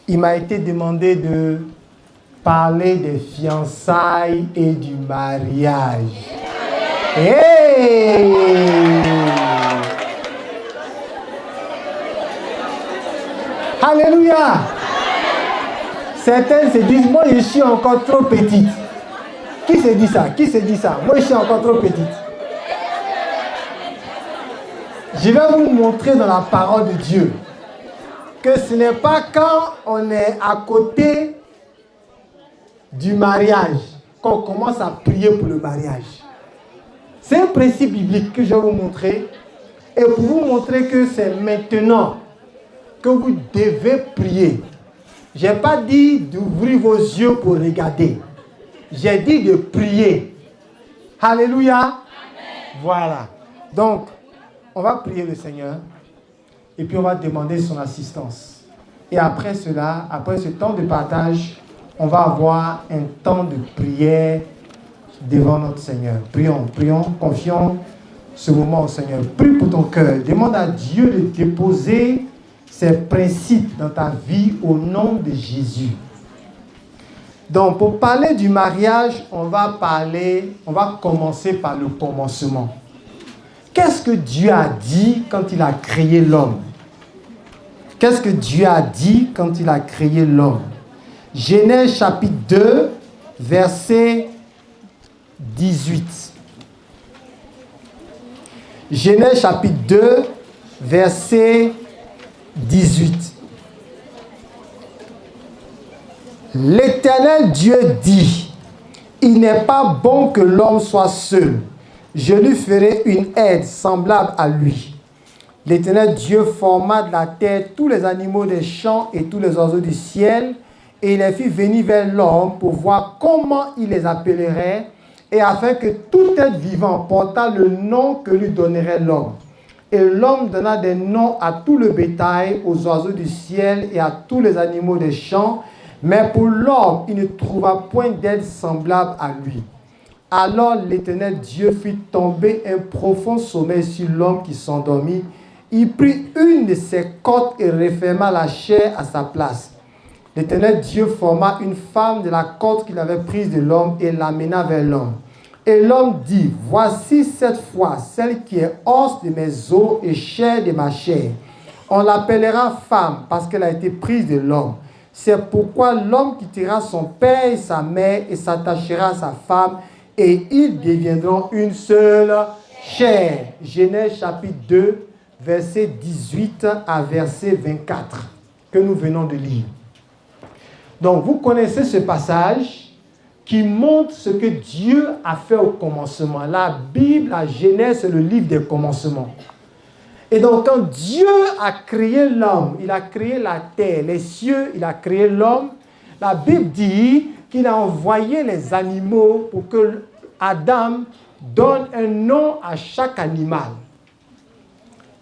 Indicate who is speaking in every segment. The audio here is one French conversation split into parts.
Speaker 1: il m'a été demandé de parler des fiançailles et du mariage. Hey! Alléluia! Certains se disent, moi je suis encore trop petite. Qui se dit ça? Qui se dit ça? Moi je suis encore trop petite. Je vais vous montrer dans la parole de Dieu que ce n'est pas quand on est à côté du mariage qu'on commence à prier pour le mariage. C'est un principe biblique que je vais vous montrer. Et pour vous montrer que c'est maintenant que vous devez prier. Je n'ai pas dit d'ouvrir vos yeux pour regarder. J'ai dit de prier. Alléluia. Amen. Voilà. Donc, on va prier le Seigneur. Et puis on va demander son assistance. Et après cela, après ce temps de partage, on va avoir un temps de prière devant notre Seigneur. Prions, prions, confions ce moment au Seigneur. Prie pour ton cœur. Demande à Dieu de déposer ses principes dans ta vie au nom de Jésus. Donc, pour parler du mariage, on va commencer par le commencement. Qu'est-ce que Dieu a dit quand il a créé l'homme? Qu'est-ce que Dieu a dit quand il a créé l'homme? Genèse chapitre 2, verset 18. Genèse chapitre 2, verset 18. L'Éternel Dieu dit, il n'est pas bon que l'homme soit seul. Je lui ferai une aide semblable à lui. L'Éternel Dieu forma de la terre tous les animaux des champs et tous les oiseaux du ciel, et il les fit venir vers l'homme pour voir comment il les appellerait, et afin que tout être vivant portât le nom que lui donnerait l'homme. Et l'homme donna des noms à tout le bétail, aux oiseaux du ciel et à tous les animaux des champs, mais pour l'homme, il ne trouva point d'aide semblable à lui. Alors l'Éternel Dieu fit tomber un profond sommeil sur l'homme qui s'endormit. Il prit une de ses côtes et referma la chair à sa place. L'Éternel Dieu forma une femme de la côte qu'il avait prise de l'homme et l'amena vers l'homme. Et l'homme dit, voici cette fois celle qui est os de mes os et chair de ma chair. On l'appellera femme parce qu'elle a été prise de l'homme. C'est pourquoi l'homme quittera son père et sa mère et s'attachera à sa femme et ils deviendront une seule chair. Genèse chapitre 2, verset 18 à verset 24 que nous venons de lire. Donc vous connaissez ce passage qui montre ce que Dieu a fait au commencement. La Bible, la Genèse, c'est le livre des commencements. Et donc quand Dieu a créé l'homme, il a créé la terre, les cieux, il a créé l'homme, la Bible dit qu'il a envoyé les animaux pour que Adam donne un nom à chaque animal.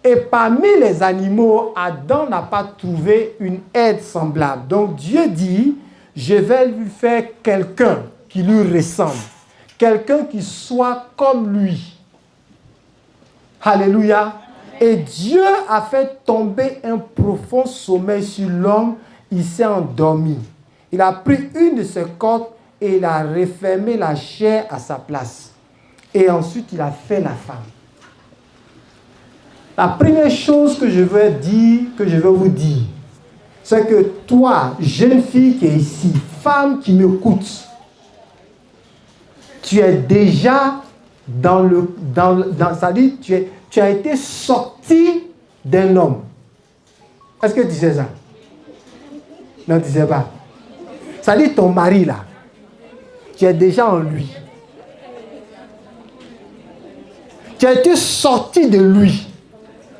Speaker 1: Et parmi les animaux, Adam n'a pas trouvé une aide semblable. Donc Dieu dit, je vais lui faire quelqu'un qui lui ressemble. Quelqu'un qui soit comme lui. Alléluia. Et Dieu a fait tomber un profond sommeil sur l'homme. Il s'est endormi. Il a pris une de ses côtes et il a refermé la chair à sa place. Et ensuite, il a fait la femme. La première chose que je veux vous dire, c'est que toi, jeune fille qui est ici, femme qui m'écoute, tu es déjà c'est-à-dire, tu as été sorti d'un homme. Est-ce que tu sais ça? Non, tu ne sais pas. C'est-à-dire ton mari là, tu es déjà en lui. Tu as été sorti de lui.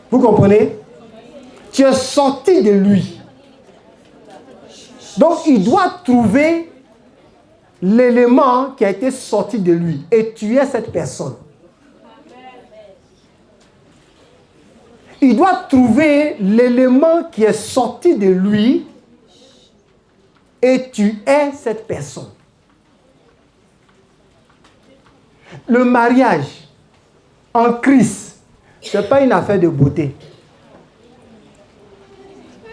Speaker 1: Vous comprenez? Tu es sorti de lui. Donc il doit trouver l'élément qui a été sorti de lui. Et tu es cette personne. Il doit trouver l'élément qui est sorti de lui. Et tu es cette personne. Le mariage en Christ, ce n'est pas une affaire de beauté.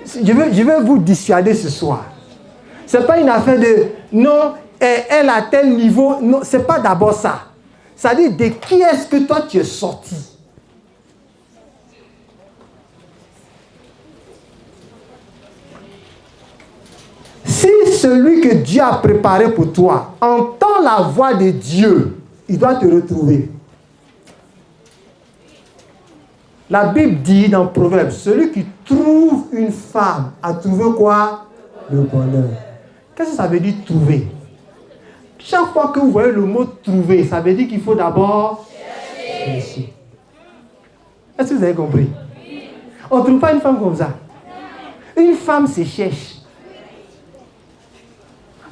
Speaker 1: je vais vous dissuader ce soir. Ce n'est pas une affaire de non, elle a tel niveau. Non, ce n'est pas d'abord ça. Ça dit de qui est-ce que toi tu es sorti. Si celui que Dieu a préparé pour toi entend la voix de Dieu, il doit te retrouver. La Bible dit dans Proverbe, celui qui trouve une femme a trouvé quoi? Le bonheur. Qu'est-ce que ça veut dire trouver? Chaque fois que vous voyez le mot trouver, ça veut dire qu'il faut d'abord chercher. Est-ce que vous avez compris? On ne trouve pas une femme comme ça. Une femme se cherche.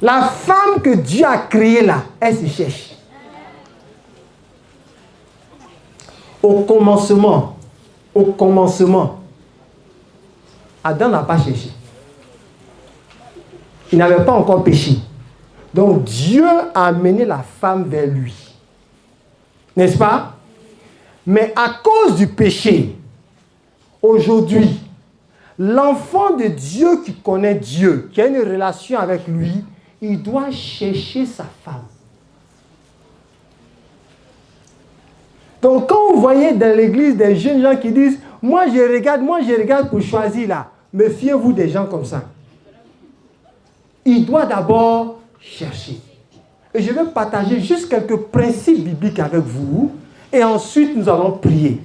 Speaker 1: La femme que Dieu a créée là, elle se cherche. Au commencement, Adam n'a pas cherché. Il n'avait pas encore péché. Donc Dieu a amené la femme vers lui. N'est-ce pas? Mais à cause du péché, aujourd'hui, l'enfant de Dieu qui connaît Dieu, qui a une relation avec lui, il doit chercher sa femme. Donc quand vous voyez dans l'église des jeunes gens qui disent « Moi je regarde pour choisir là », méfiez-vous des gens comme ça. Il doit d'abord chercher. Et je vais partager juste quelques principes bibliques avec vous et ensuite nous allons prier.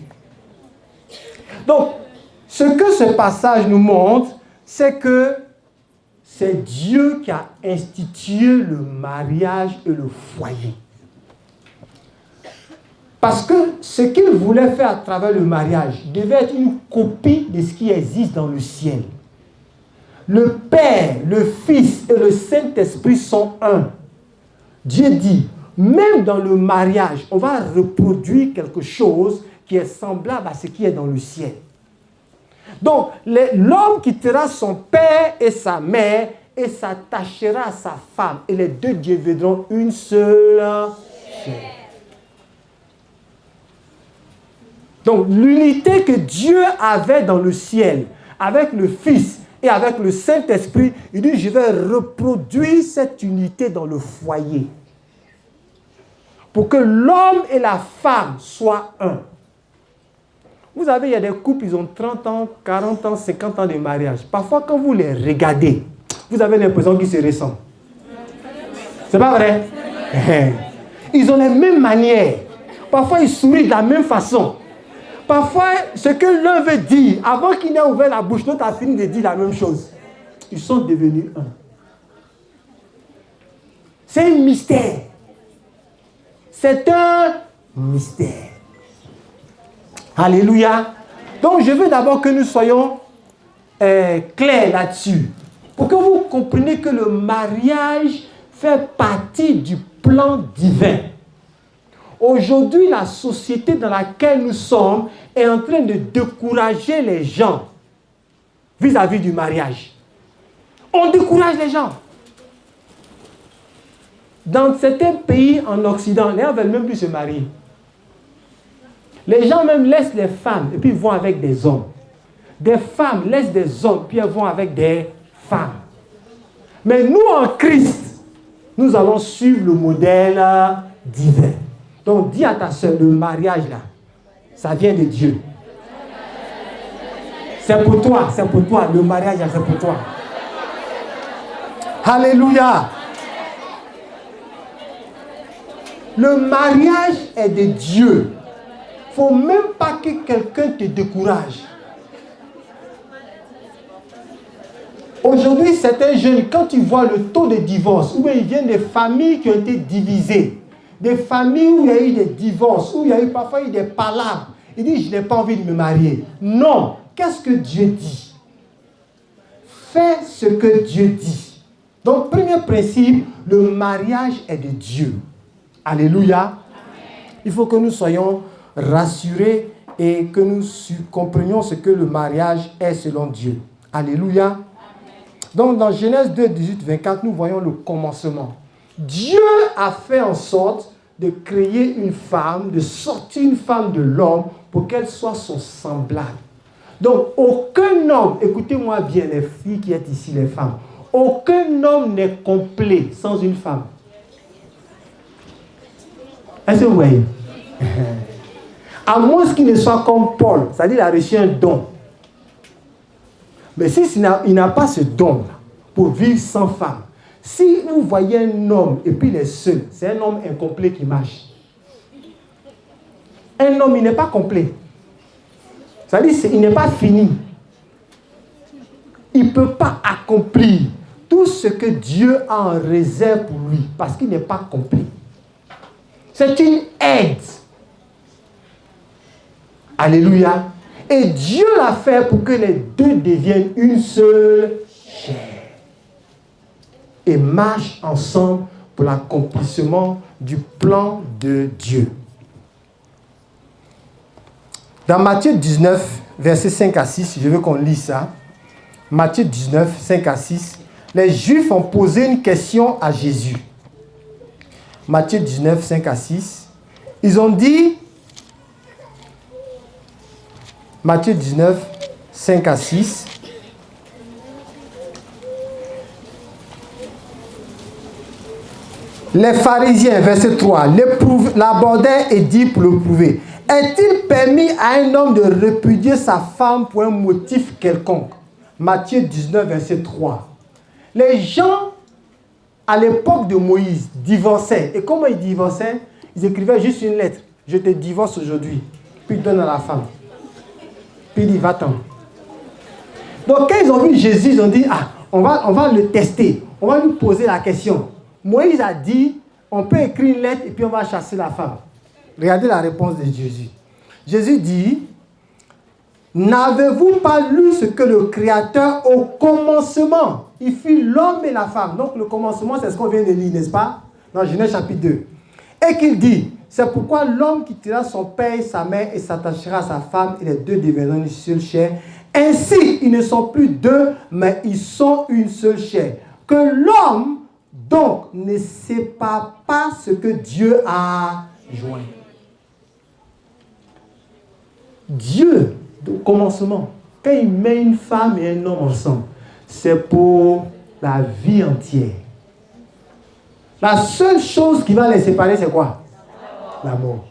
Speaker 1: Donc, ce que ce passage nous montre, c'est que c'est Dieu qui a institué le mariage et le foyer. Parce que ce qu'il voulait faire à travers le mariage devait être une copie de ce qui existe dans le ciel. Le Père, le Fils et le Saint-Esprit sont un. Dieu dit, même dans le mariage, on va reproduire quelque chose qui est semblable à ce qui est dans le ciel. Donc, l'homme quittera son père et sa mère et s'attachera à sa femme. Et les deux deviendront une seule chair. Donc, l'unité que Dieu avait dans le ciel, avec le Fils et avec le Saint-Esprit, il dit, je vais reproduire cette unité dans le foyer. Pour que l'homme et la femme soient un. Vous savez, il y a des couples, ils ont 30 ans, 40 ans, 50 ans de mariage. Parfois, quand vous les regardez, vous avez l'impression qu'ils se ressemblent. C'est pas vrai? Ils ont les mêmes manières. Parfois, ils sourient de la même façon. Parfois, ce que l'un veut dire, avant qu'il n'ait ouvert la bouche, l'autre a fini de dire la même chose. Ils sont devenus un. C'est un mystère. C'est un mystère. Alléluia. Donc, je veux d'abord que nous soyons clairs là-dessus. Pour que vous compreniez que le mariage fait partie du plan divin. Aujourd'hui, la société dans laquelle nous sommes est en train de décourager les gens vis-à-vis du mariage. On décourage les gens. Dans certains pays en Occident, les gens ne veulent même plus se marier. Les gens même laissent les femmes et puis vont avec des hommes. Des femmes laissent des hommes puis elles vont avec des femmes. Mais nous en Christ, nous allons suivre le modèle divin. Donc dis à ta soeur, le mariage là, ça vient de Dieu. C'est pour toi, le mariage là, c'est pour toi. Alléluia. Le mariage est de Dieu. Il ne faut même pas que quelqu'un te décourage. Aujourd'hui, certains jeunes, quand ils voient le taux de divorce, ou bien ils viennent des familles qui ont été divisées, des familles où il y a eu des divorces, où il y a eu parfois eu des palabres, ils disent, je n'ai pas envie de me marier. Non. Qu'est-ce que Dieu dit? Fais ce que Dieu dit. Donc, premier principe, le mariage est de Dieu. Alléluia. Amen. Il faut que nous soyons rassurés et que nous comprenions ce que le mariage est selon Dieu. Alléluia. Amen. Donc dans Genèse 2, 18, 24, nous voyons le commencement. Dieu a fait en sorte de créer une femme, de sortir une femme de l'homme pour qu'elle soit son semblable. Donc, aucun homme, écoutez-moi bien les filles qui êtes ici, les femmes, aucun homme n'est complet sans une femme. Est-ce que vous voyez? À moins qu'il ne soit comme Paul, c'est-à-dire qu'il a reçu un don. Mais si il n'a pas ce don pour vivre sans femme, si vous voyez un homme et puis il est seul, c'est un homme incomplet qui marche. Un homme, il n'est pas complet. C'est-à-dire qu'il n'est pas fini. Il ne peut pas accomplir tout ce que Dieu a en réserve pour lui parce qu'il n'est pas complet. C'est une aide. Alléluia. Et Dieu l'a fait pour que les deux deviennent une seule chair. Et marchent ensemble pour l'accomplissement du plan de Dieu. Dans Matthieu 19, versets 5 à 6, je veux qu'on lise ça. Matthieu 19, 5 à 6. Les Juifs ont posé une question à Jésus. Matthieu 19, 5 à 6. Ils ont dit, Matthieu 19, 5 à 6. Les pharisiens, verset 3, l'abordaient et dit pour le prouver, est-il permis à un homme de répudier sa femme pour un motif quelconque? Matthieu 19, verset 3. Les gens, à l'époque de Moïse, divorçaient. Et comment ils divorçaient? Ils écrivaient juste une lettre. Je te divorce aujourd'hui. Puis ils donnent à la femme. Puis il dit, va-t'en. Donc quand ils ont vu Jésus, ils ont dit, on va le tester. On va lui poser la question. Moïse a dit, on peut écrire une lettre et puis on va chasser la femme. Regardez la réponse de Jésus. Jésus dit, n'avez-vous pas lu ce que le Créateur au commencement, il fit l'homme et la femme. Donc le commencement, c'est ce qu'on vient de lire, n'est-ce pas? Dans Genèse chapitre 2. Et qu'il dit, c'est pourquoi l'homme quittera son père et sa mère et s'attachera à sa femme et les deux deviendront une seule chair. Ainsi, ils ne sont plus deux, mais ils sont une seule chair. Que l'homme, donc, ne sépare pas ce que Dieu a joint. Dieu, au commencement, quand il met une femme et un homme ensemble, c'est pour la vie entière. La seule chose qui va les séparer, c'est quoi? La mort.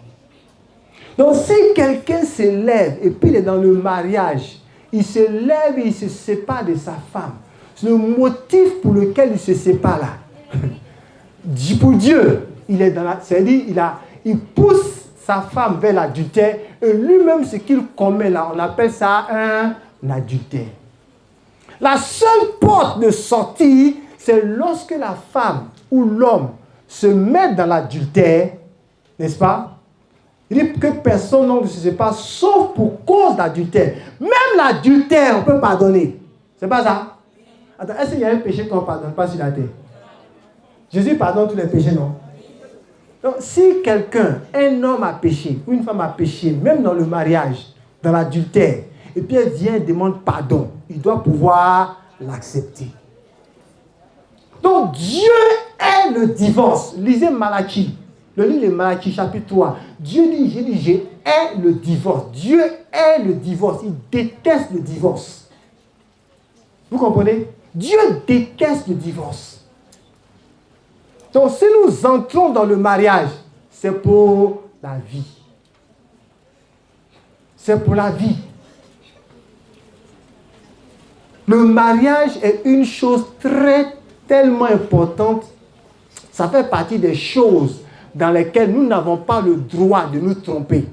Speaker 1: Donc si quelqu'un se lève et puis il est dans le mariage, il se lève et il se sépare de sa femme. C'est le motif pour lequel il se sépare là. Pour Dieu, il est dans la, c'est-à-dire il pousse sa femme vers l'adultère et lui-même ce qu'il commet là, on appelle ça un adultère. La seule porte de sortie, c'est lorsque la femme ou l'homme se met dans l'adultère, n'est-ce pas? Il dit que personne ne se sépare sauf pour cause d'adultère. Même l'adultère, on peut pardonner. C'est pas ça? Attends, est-ce qu'il y a un péché qu'on ne pardonne pas sur la terre? Jésus pardonne tous les péchés, non? Donc, si quelqu'un, un homme a péché, ou une femme a péché, même dans le mariage, dans l'adultère, et puis elle vient et demande pardon, il doit pouvoir l'accepter. Donc, Dieu est le divorce. Lisez Malachie. Le livre de Malachie, chapitre 3. Dieu dit, je hais le divorce. Dieu est le divorce. Il déteste le divorce. Vous comprenez? Dieu déteste le divorce. Donc, si nous entrons dans le mariage, c'est pour la vie. C'est pour la vie. Le mariage est une chose tellement importante. Ça fait partie des choses dans lesquelles nous n'avons pas le droit de nous tromper.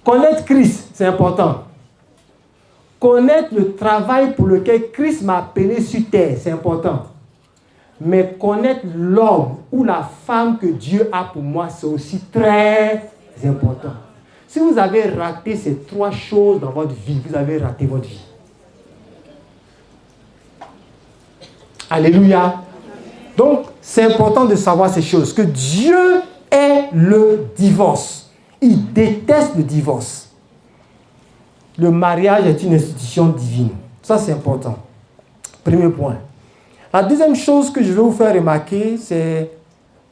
Speaker 1: Connaître Christ, c'est important. Connaître le travail pour lequel Christ m'a appelé sur terre, c'est important. Mais connaître l'homme ou la femme que Dieu a pour moi, c'est aussi très important. Si vous avez raté ces trois choses dans votre vie, vous avez raté votre vie. Alléluia. Donc, c'est important de savoir ces choses. Que Dieu est le divorce. Il déteste le divorce. Le mariage est une institution divine. Ça, c'est important. Premier point. La deuxième chose que je vais vous faire remarquer, c'est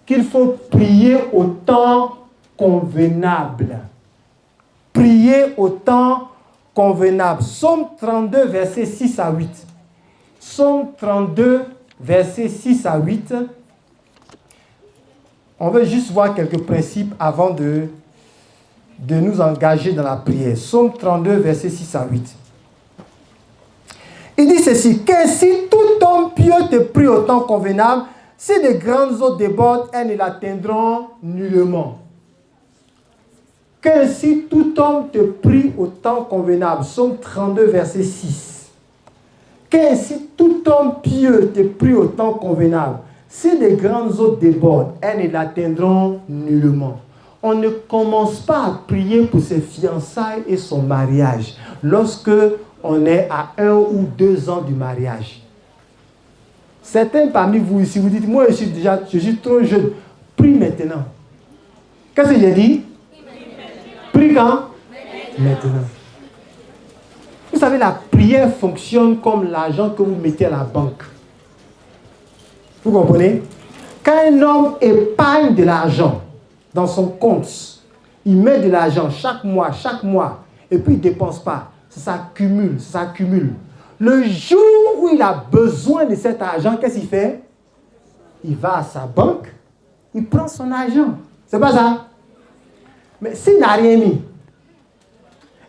Speaker 1: qu'il faut prier au temps convenable. prier au temps convenable. Psaume 32, versets 6 à 8. Psaume 32, versets 6 à 8. On veut juste voir quelques principes avant de nous engager dans la prière. Psaume 32, versets 6 à 8. Il dit ceci: qu'ainsi tout homme pieux te prie au temps convenable, si de grandes eaux débordent, elles ne l'atteindront nullement. Qu'ainsi tout homme te prie au temps convenable. Psaume 32, verset 6. Qu'ainsi tout homme pieux te prie au temps convenable, si de grandes eaux débordent, elles ne l'atteindront nullement. On ne commence pas à prier pour ses fiançailles et son mariage lorsque on est à 1 ou 2 ans du mariage. Certains parmi vous ici, vous dites, moi je suis trop jeune. Prie maintenant. Qu'est-ce que j'ai dit? Prie quand? Maintenant. Vous savez, la prière fonctionne comme l'argent que vous mettez à la banque. Vous comprenez? Quand un homme épargne de l'argent dans son compte, il met de l'argent chaque mois, et puis il ne dépense pas. Ça s'accumule. Le jour où il a besoin de cet argent, qu'est-ce qu'il fait? Il va à sa banque, il prend son argent. C'est pas ça? Mais s'il n'a rien mis,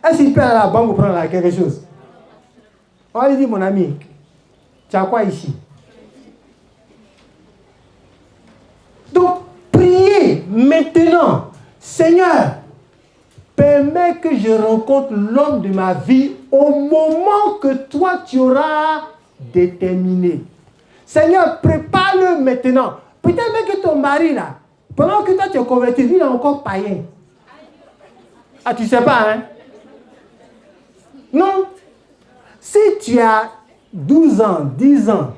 Speaker 1: est-ce qu'il peut aller à la banque pour prendre quelque chose? On lui dit, mon ami, tu as quoi ici? Donc, priez maintenant. Seigneur, permets que je rencontre l'homme de ma vie au moment que toi tu auras déterminé. Seigneur, prépare-le maintenant. Peut-être même que ton mari là, pendant que toi tu es converti, il est encore païen. Ah, tu sais pas, hein? Non. Si tu as 12 ans, 10 ans,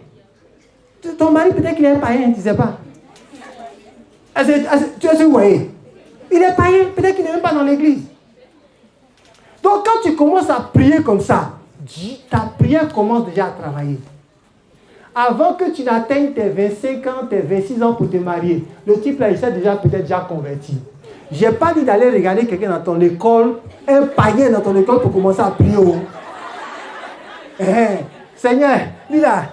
Speaker 1: ton mari peut-être qu'il est païen, tu ne sais pas. Tu as ce que vous voyez? Il est païen, peut-être qu'il n'est même pas dans l'église. Donc quand tu commences à prier comme ça, ta prière commence déjà à travailler. Avant que tu n'atteignes tes 25 ans, tes 26 ans pour te marier, le type là, il s'est peut-être déjà converti. Je n'ai pas dit d'aller regarder quelqu'un dans ton école, un païen dans ton école pour commencer à prier. Seigneur, lui là,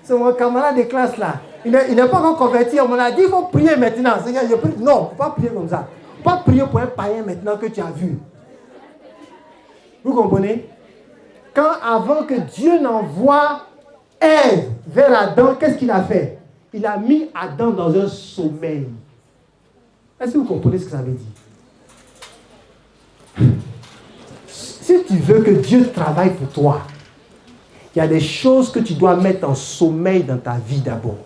Speaker 1: c'est mon camarade de classe là. Il n'est pas encore converti. On m'a dit, il faut prier maintenant. Seigneur, je prie. Non, il ne faut pas prier comme ça. Il ne faut pas prier pour un païen maintenant que tu as vu. Vous comprenez? Avant que Dieu n'envoie Ève vers Adam, qu'est-ce qu'il a fait? Il a mis Adam dans un sommeil. Est-ce que vous comprenez ce que ça veut dire? Si tu veux que Dieu travaille pour toi, il y a des choses que tu dois mettre en sommeil dans ta vie d'abord.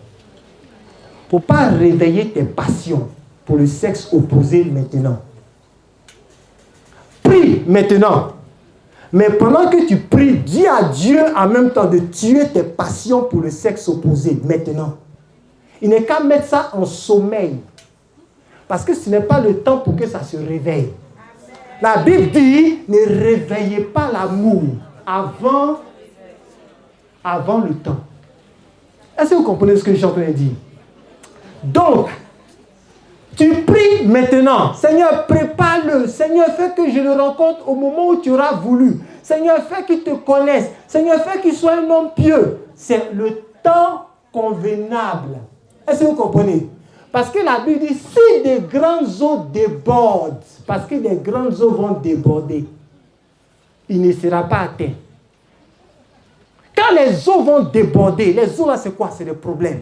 Speaker 1: Il ne faut pas réveiller tes passions pour le sexe opposé maintenant. Prie maintenant. Mais pendant que tu pries, dis à Dieu en même temps de tuer tes passions pour le sexe opposé maintenant. Il n'est qu'à mettre ça en sommeil. Parce que ce n'est pas le temps pour que ça se réveille. La Bible dit, ne réveillez pas l'amour avant le temps. Est-ce que vous comprenez ce que je suis en train de dire? Donc, tu pries maintenant. Seigneur, prépare-le. Seigneur, fais que je le rencontre au moment où tu auras voulu. Seigneur, fais qu'il te connaisse. Seigneur, fais qu'il soit un homme pieux. C'est le temps convenable. Est-ce que vous comprenez? Parce que la Bible dit, si des grandes eaux débordent, parce que des grandes eaux vont déborder, il ne sera pas atteint. Quand les eaux vont déborder, les eaux là c'est quoi? C'est les problèmes.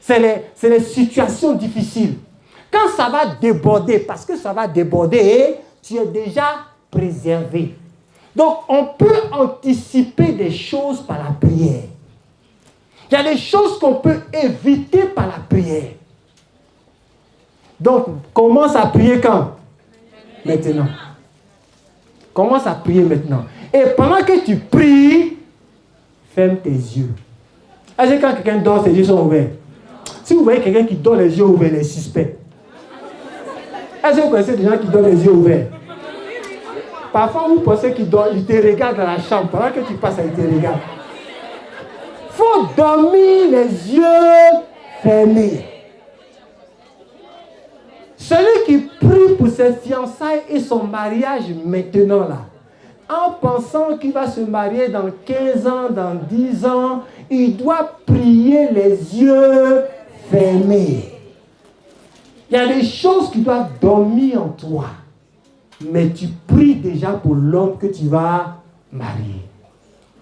Speaker 1: C'est les situations difficiles. Quand ça va déborder, parce que ça va déborder, tu es déjà préservé. Donc, on peut anticiper des choses par la prière. Il y a des choses qu'on peut éviter par la prière. Donc, commence à prier quand? Maintenant. Commence à prier maintenant. Et pendant que tu pries, ferme tes yeux. Est-ce que quand quelqu'un dort, ses yeux sont ouverts? Si vous voyez quelqu'un qui dort les yeux ouverts, il est suspect. Est-ce que vous connaissez des gens qui dorment les yeux ouverts? Parfois, vous pensez qu'il dort, il te regarde dans la chambre. Pendant que tu passes, il te regarde. Il faut dormir les yeux fermés. Celui qui prie pour ses fiançailles et son mariage maintenant là, en pensant qu'il va se marier dans 15 ans, dans 10 ans, il doit prier les yeux fermés. Il y a des choses qui doivent dormir en toi. Mais tu pries déjà pour l'homme que tu vas marier.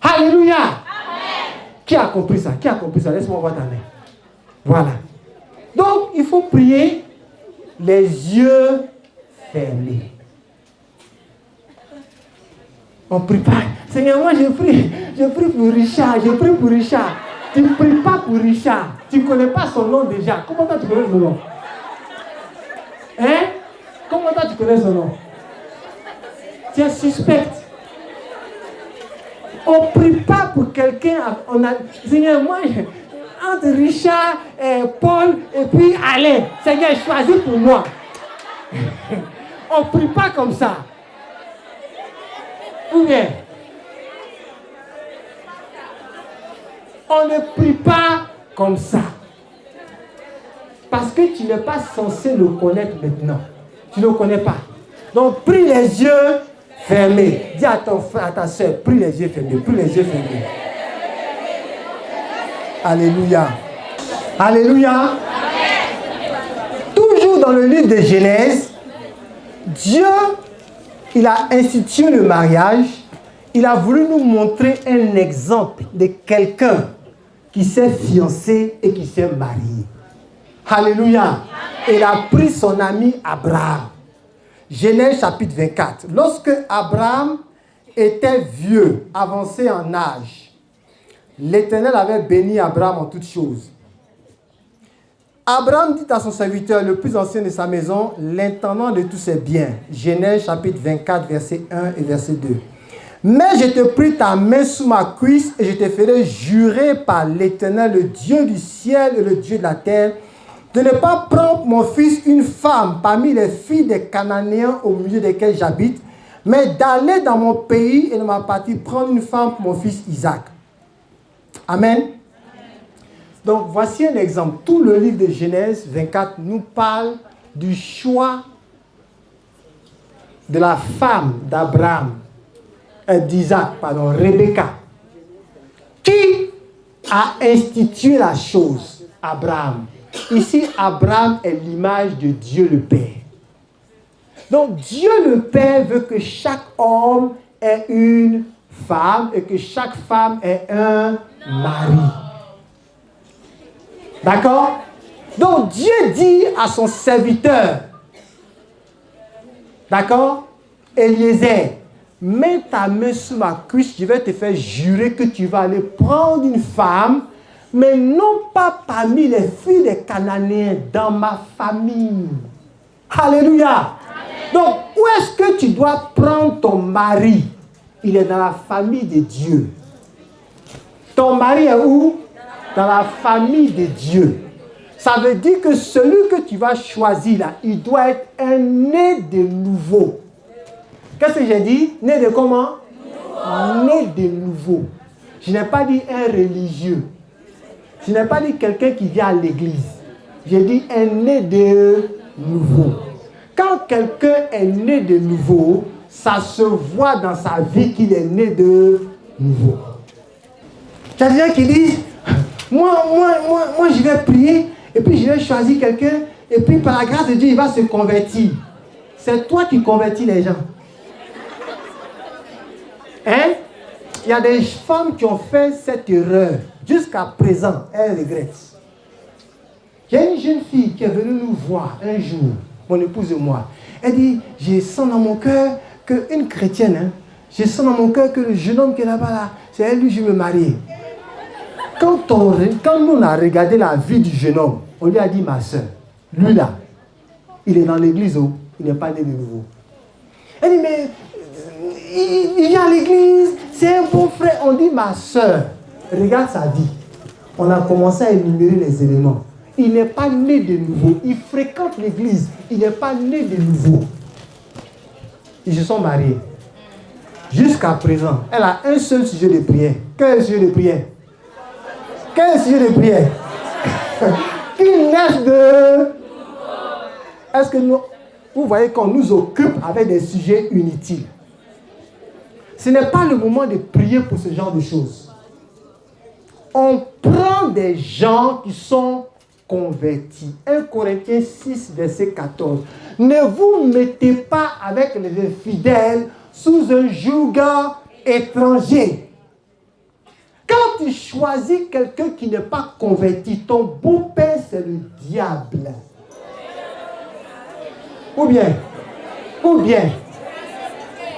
Speaker 1: Alléluia! Amen. Qui a compris ça? Qui a compris ça? Laisse-moi voir ta main. Voilà. Donc, il faut prier les yeux fermés. On prie pas. Seigneur, moi je prie pour Richard, je prie pour Richard. Tu ne pries pas pour Richard. Tu ne connais pas son nom déjà. Comment toi tu connais son nom? Hein? Comment toi tu connais son nom? Tu es suspect. On ne prie pas pour quelqu'un. Seigneur, moi, entre Richard, Paul et puis Alain, Seigneur, choisis pour moi. On ne prie pas comme ça. Ou bien, on ne prie pas comme ça. Parce que tu n'es pas censé le connaître maintenant. Tu ne le connais pas. Donc, prie les yeux fermés. Dis à ton frère, à ta soeur, prie les yeux fermés. Prie les yeux fermés. Alléluia. Alléluia. Toujours dans le livre de Genèse, Dieu, il a institué le mariage. Il a voulu nous montrer un exemple de quelqu'un qui s'est fiancé et qui s'est marié. Alléluia. Il a pris son ami Abraham. Genèse chapitre 24. Lorsque Abraham était vieux, avancé en âge, l'Éternel avait béni Abraham en toutes choses. Abraham dit à son serviteur, le plus ancien de sa maison, l'intendant de tous ses biens. Genèse chapitre 24, verset 1 et verset 2. Mais je te prie ta main sous ma cuisse et je te ferai jurer par l'Éternel, le Dieu du ciel et le Dieu de la terre, de ne pas prendre mon fils une femme parmi les filles des Cananéens au milieu desquels j'habite, mais d'aller dans mon pays et dans ma patrie prendre une femme pour mon fils Isaac. Amen. Donc voici un exemple. Tout le livre de Genèse 24 nous parle du choix de la femme d'Abraham, d'Isaac, pardon, Rebecca. Qui a institué la chose? Abraham. Ici, Abraham est l'image de Dieu le Père. Donc, Dieu le Père veut que chaque homme ait une femme et que chaque femme ait un mari. D'accord? Donc, Dieu dit à son serviteur, d'accord, Eliezer, mets ta main sous ma cuisse, je vais te faire jurer que tu vas aller prendre une femme, mais non pas parmi les filles des Cananéens, dans ma famille. Alléluia. Amen. Donc, où est-ce que tu dois prendre ton mari? Il est dans la famille de Dieu. Ton mari est où? Dans la famille de Dieu. Ça veut dire que celui que tu vas choisir là, il doit être un né de nouveau. Qu'est-ce que j'ai dit? Né de comment? Nouveau. Né de nouveau. Je n'ai pas dit un religieux. Je n'ai pas dit quelqu'un qui vient à l'église. J'ai dit un né de nouveau. Quand quelqu'un est né de nouveau, ça se voit dans sa vie qu'il est né de nouveau. Il y a des gens qui disent, moi, je vais prier, et puis je vais choisir quelqu'un, et puis par la grâce de Dieu, il va se convertir. C'est toi qui convertis les gens. Hein? Il y a des femmes qui ont fait cette erreur. Jusqu'à présent, elles regrettent. Il y a une jeune fille qui est venue nous voir un jour, mon épouse et moi. Elle dit, je sens dans mon cœur qu'une chrétienne, hein, je sens dans mon cœur que le jeune homme qui est là-bas, là, c'est elle, lui, je veux me marier. Quand nous, on a regardé la vie du jeune homme, on lui a dit, ma soeur, lui là, il est dans l'église, oh, il n'est pas né de nouveau. Elle dit, mais il vient à l'église, c'est un bon frère. On dit, ma soeur, regarde sa vie. On a commencé à énumérer les éléments. Il n'est pas né de nouveau. Il fréquente l'église. Il n'est pas né de nouveau. Ils se sont mariés. Jusqu'à présent, elle a un seul sujet de prière. Quel est le sujet de prière? Quel est le sujet de prière? Qu'il naisse de... Est-ce que vous voyez qu'on nous occupe avec des sujets inutiles? Ce n'est pas le moment de prier pour ce genre de choses. On prend des gens qui sont convertis. 1 Corinthiens 6, verset 14. Ne vous mettez pas avec les infidèles sous un joug étranger. Quand tu choisis quelqu'un qui n'est pas converti, ton beau-père, c'est le diable. Ou bien,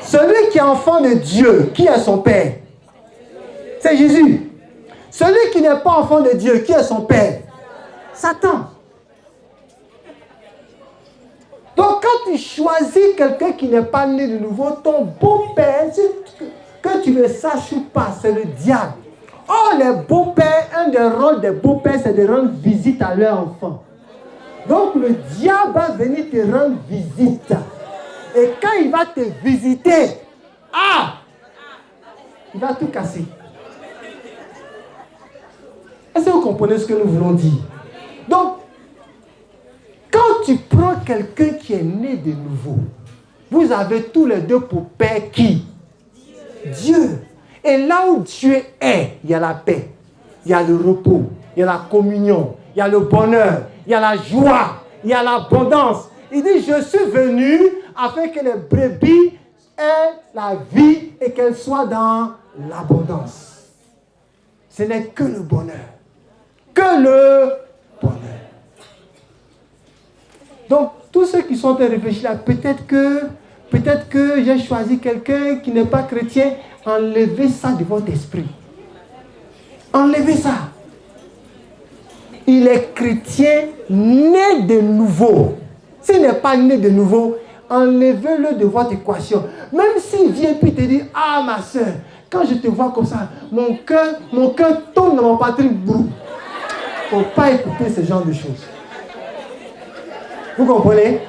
Speaker 1: celui qui est enfant de Dieu, qui est son père? C'est Jésus. Celui qui n'est pas enfant de Dieu, qui est son père? Satan. Donc quand tu choisis quelqu'un qui n'est pas né de nouveau, ton beau-père, que tu le saches ou pas, c'est le diable. Or, les beaux-pères, un des rôles des beaux-pères, c'est de rendre visite à leur enfant. Donc le diable va venir te rendre visite. Et quand il va te visiter, il va tout casser. Est-ce que vous comprenez ce que nous voulons dire? Donc, quand tu prends quelqu'un qui est né de nouveau, vous avez tous les deux pour père qui? Dieu. Et là où Dieu est, il y a la paix, il y a le repos, il y a la communion, il y a le bonheur, il y a la joie, il y a l'abondance. Il dit, je suis venu afin que les brebis aient la vie et qu'elles soient dans l'abondance. Ce n'est que le bonheur. Que le bonheur. Donc, tous ceux qui sont en train de réfléchir là, peut-être que j'ai choisi quelqu'un qui n'est pas chrétien, enlevez ça de votre esprit. Enlevez ça. Il est chrétien, né de nouveau. S'il n'est pas né de nouveau, enlevez-le de votre équation. Même s'il vient et te dit, ma soeur, quand je te vois comme ça, mon cœur tombe dans mon patrie. Il ne faut pas écouter ce genre de choses. Vous comprenez?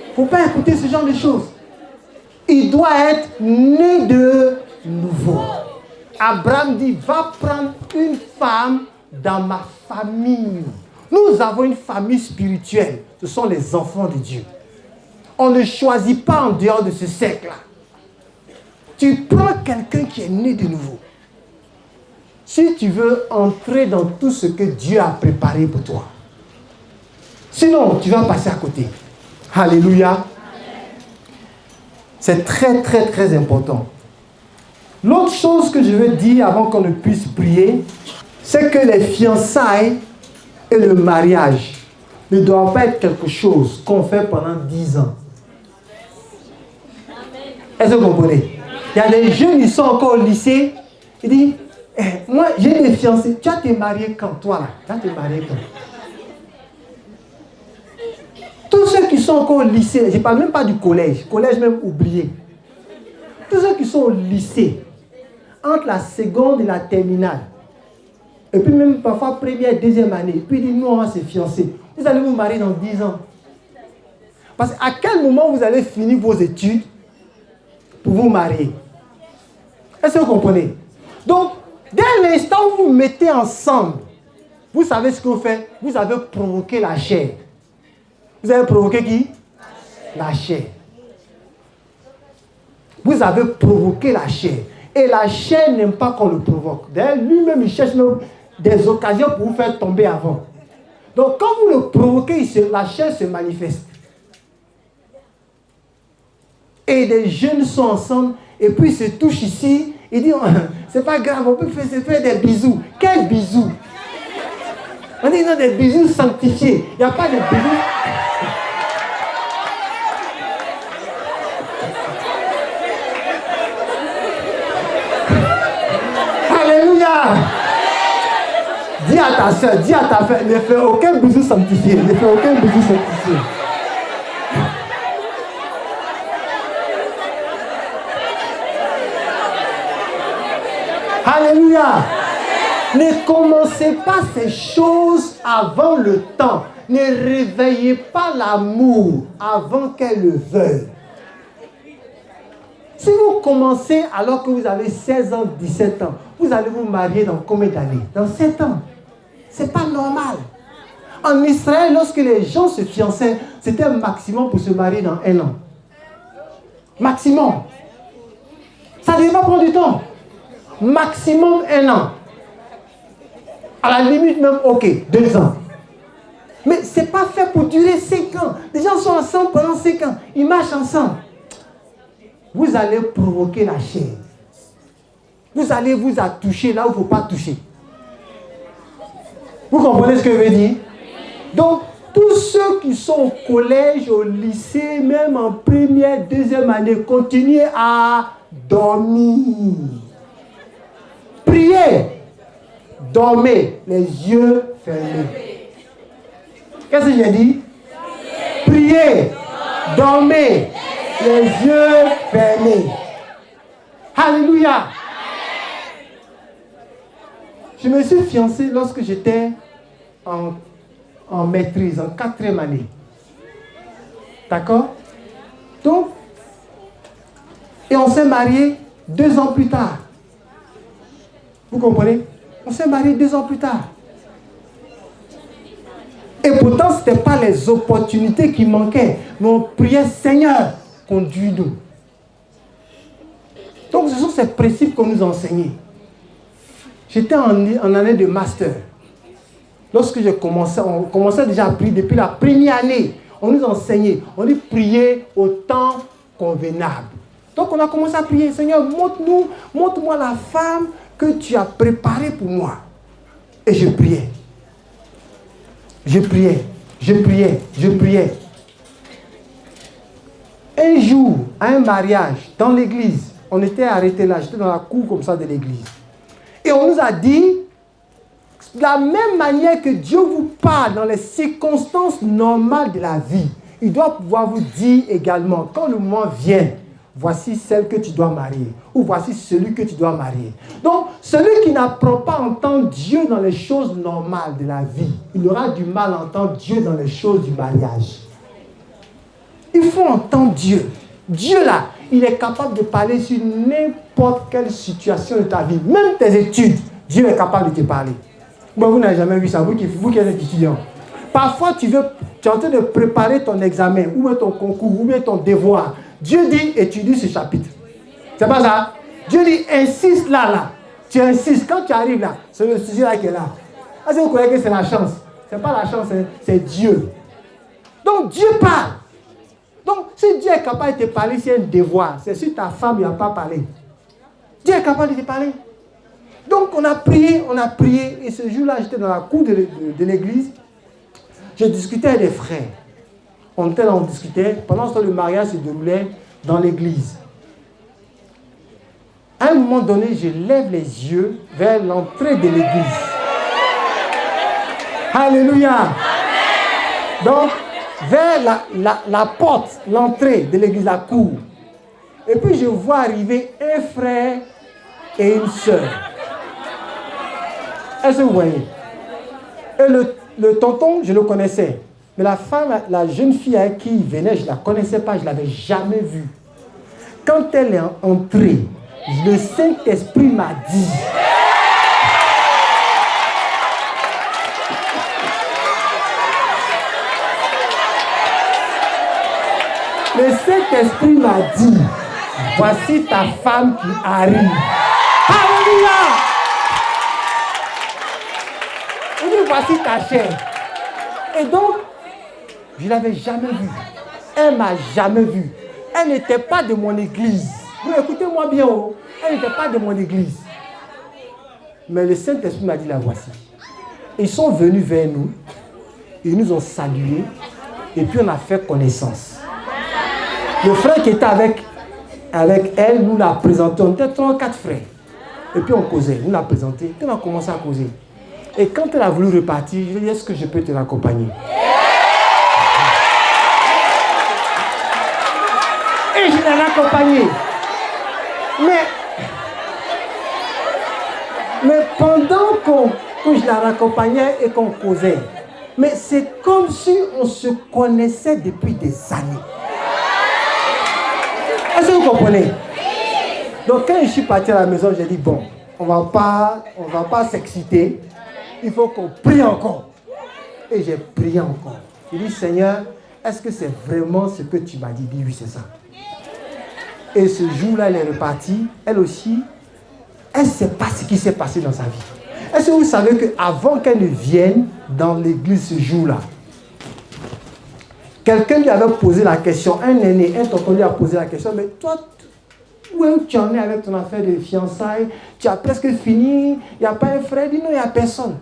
Speaker 1: Il ne faut pas écouter ce genre de choses. Il doit être né de nouveau. Abraham dit, va prendre une femme dans ma famille. Nous avons une famille spirituelle. Ce sont les enfants de Dieu. On ne choisit pas en dehors de ce cercle-là. Tu prends quelqu'un qui est né de nouveau. Si tu veux entrer dans tout ce que Dieu a préparé pour toi. Sinon, tu vas passer à côté. Alléluia. C'est très, très, très important. L'autre chose que je veux dire avant qu'on ne puisse prier, c'est que les fiançailles et le mariage ne doivent pas être quelque chose qu'on fait pendant 10 ans. Est-ce que vous comprenez? Il y a des jeunes, ils sont encore au lycée. Ils disent, moi j'ai des fiancés. Tu vas te marier quand, toi là? Tu vas te marier quand? Tous ceux qui sont encore au lycée, je ne parle même pas du collège même oublié. Tous ceux qui sont au lycée, entre la seconde et la terminale, et puis même parfois première, deuxième année, puis ils disent, nous on va se fiancer. Vous allez vous marier dans 10 ans. Parce qu'à quel moment vous allez finir vos études pour vous marier? Est-ce que vous comprenez? Donc, dès l'instant où vous vous mettez ensemble, vous savez ce que vous faites? Vous avez provoqué la chair. Vous avez provoqué qui? La chair. Vous avez provoqué la chair. Et la chair n'aime pas qu'on le provoque. D'ailleurs, lui-même, il cherche même des occasions pour vous faire tomber avant. Donc, quand vous le provoquez, la chair se manifeste. Et des jeunes sont ensemble, et puis ils se touchent ici. Ils disent, c'est pas grave, on peut se faire des bisous. Quels bisous? On dit, non, des bisous sanctifiés. Il n'y a pas de bisous. Alléluia! Dis à ta soeur, dis à ta frère, ne fais aucun bisou sanctifié. Ne fais aucun bisou sanctifié. Alléluia! Ne commencez pas ces choses avant le temps. Ne réveillez pas l'amour avant qu'elle le veuille. Si vous commencez alors que vous avez 16 ans, 17 ans, vous allez vous marier dans combien d'années? Dans 7 ans. Ce n'est pas normal. En Israël, lorsque les gens se fiançaient, c'était un maximum pour se marier dans 1 an. Maximum. Ça ne devait pas prendre du temps. Maximum 1 an. À la limite même, ok, 2 ans. Mais ce n'est pas fait pour durer 5 ans. Les gens sont ensemble pendant 5 ans. Ils marchent ensemble. Vous allez provoquer la chair. Vous allez vous toucher là où il ne faut pas toucher. Vous comprenez ce que je veux dire? Donc, tous ceux qui sont au collège, au lycée, même en première, deuxième année, continuez à dormir. Priez. Dormez, les yeux fermés. Qu'est-ce que j'ai dit? Priez. Dormez, les yeux fermés. Alléluia. Je me suis fiancé lorsque j'étais en maîtrise, en 4e année. D'accord? Donc, et on s'est mariés 2 ans plus tard. Vous comprenez? On s'est mariés 2 ans plus tard. Et pourtant, ce n'était pas les opportunités qui manquaient. Mais on priait, Seigneur, conduis-nous. Donc, ce sont ces principes qu'on nous enseignait. J'étais en année de master. Lorsque on commençait déjà à prier depuis la première année. On nous enseignait, on dit prier au temps convenable. Donc on a commencé à prier, Seigneur, montre-moi la femme que tu as préparée pour moi. Et je priais. Je priais. Un jour, à un mariage, dans l'église, on était arrêtés là, j'étais dans la cour comme ça de l'église. Et on nous a dit, de la même manière que Dieu vous parle dans les circonstances normales de la vie, il doit pouvoir vous dire également, quand le moment vient, voici celle que tu dois marier, ou voici celui que tu dois marier. Donc, celui qui n'apprend pas à entendre Dieu dans les choses normales de la vie, il aura du mal à entendre Dieu dans les choses du mariage. Il faut entendre Dieu. Dieu là, il est capable de parler sur n'importe quelle situation de ta vie, même tes études, Dieu est capable de te parler. Bon, vous n'avez jamais vu ça, vous qui êtes étudiant. Parfois, tu es en train de préparer ton examen, ou bien ton concours, ou bien ton devoir. Dieu dit, étudie ce chapitre. C'est pas ça? Dieu dit, insiste là. Tu insistes. Quand tu arrives là, c'est le sujet là qui est là. Est-ce que vous croyez que c'est la chance? C'est pas la chance, c'est Dieu. Donc, Dieu parle. Donc, si Dieu est capable de te parler, c'est un devoir. C'est si ta femme n'a pas parlé. Dieu est capable de te parler. Donc, on a prié. Et ce jour-là, j'étais dans la cour de l'église. Je discutais avec des frères. On était là, on discutait. Pendant ce temps, le mariage se déroulait dans l'église. À un moment donné, je lève les yeux vers l'entrée de l'église. Alléluia. Amen. Donc, vers la porte, l'entrée de l'église, la cour. Et puis, je vois arriver un frère et une sœur. Est-ce que vous voyez? Et le tonton, je le connaissais. Mais la femme, la jeune fille avec qui il venait, je ne la connaissais pas, je ne l'avais jamais vue. Quand elle est entrée, le Saint-Esprit m'a dit. Le Saint-Esprit m'a dit, voici ta femme qui arrive. Alléluia! Il dit, voici ta chair. Et donc, je ne l'avais jamais vue. Elle ne m'a jamais vu. Elle n'était pas de mon église. Vous écoutez-moi bien, oh. Elle n'était pas de mon église. Mais le Saint-Esprit m'a dit, la voici. Ils sont venus vers nous. Ils nous ont salués. Et puis on a fait connaissance. Le frère qui était avec elle, nous l'a présenté. On était 3 ou 4 frères. Et puis on causait. Nous l'a présenté. Puis on a commencé à causer. Et quand elle a voulu repartir, je lui ai dit, est-ce que je peux te l'accompagner? Et je l'ai accompagnée. Mais pendant que je la raccompagnais et qu'on causait, mais c'est comme si on se connaissait depuis des années. Est-ce que vous comprenez? Donc quand je suis parti à la maison, j'ai dit, bon, on va pas s'exciter. Il faut qu'on prie encore. Et j'ai prié encore. J'ai dit, Seigneur, est-ce que c'est vraiment ce que tu m'as dit? Il dit, oui, c'est ça. Et ce jour-là, elle est repartie. Elle aussi, elle ne sait pas ce qui s'est passé dans sa vie. Est-ce que vous savez qu'avant qu'elle ne vienne dans l'église ce jour-là, quelqu'un lui avait posé la question, un aîné, un tonton lui a posé la question, mais toi, où est-ce que tu en es avec ton affaire de fiançailles? Tu as presque fini, il n'y a pas un frère? Il dit non, il n'y a personne.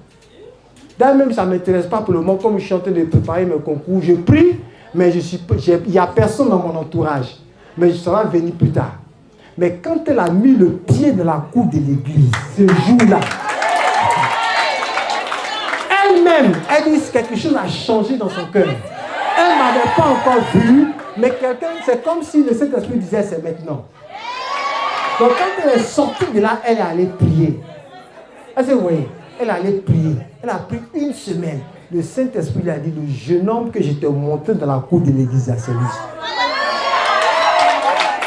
Speaker 1: D'ailleurs, même ça ne m'intéresse pas pour le moment, comme je suis en train de préparer mes concours, je prie, mais il n'y a personne dans mon entourage. Mais ça va venir plus tard. Mais quand elle a mis le pied dans la cour de l'église, ce jour-là, elle-même, elle dit que quelque chose a changé dans son cœur. Elle ne m'avait pas encore vu, mais quelqu'un, c'est comme si le Saint-Esprit disait c'est maintenant. Donc quand elle est sortie de là, elle est allée prier. Est-ce que vous voyez? Elle est allée prier. Elle a pris une semaine. Le Saint-Esprit lui a dit, le jeune homme que je t'ai montré dans la cour de l'église, c'est lui.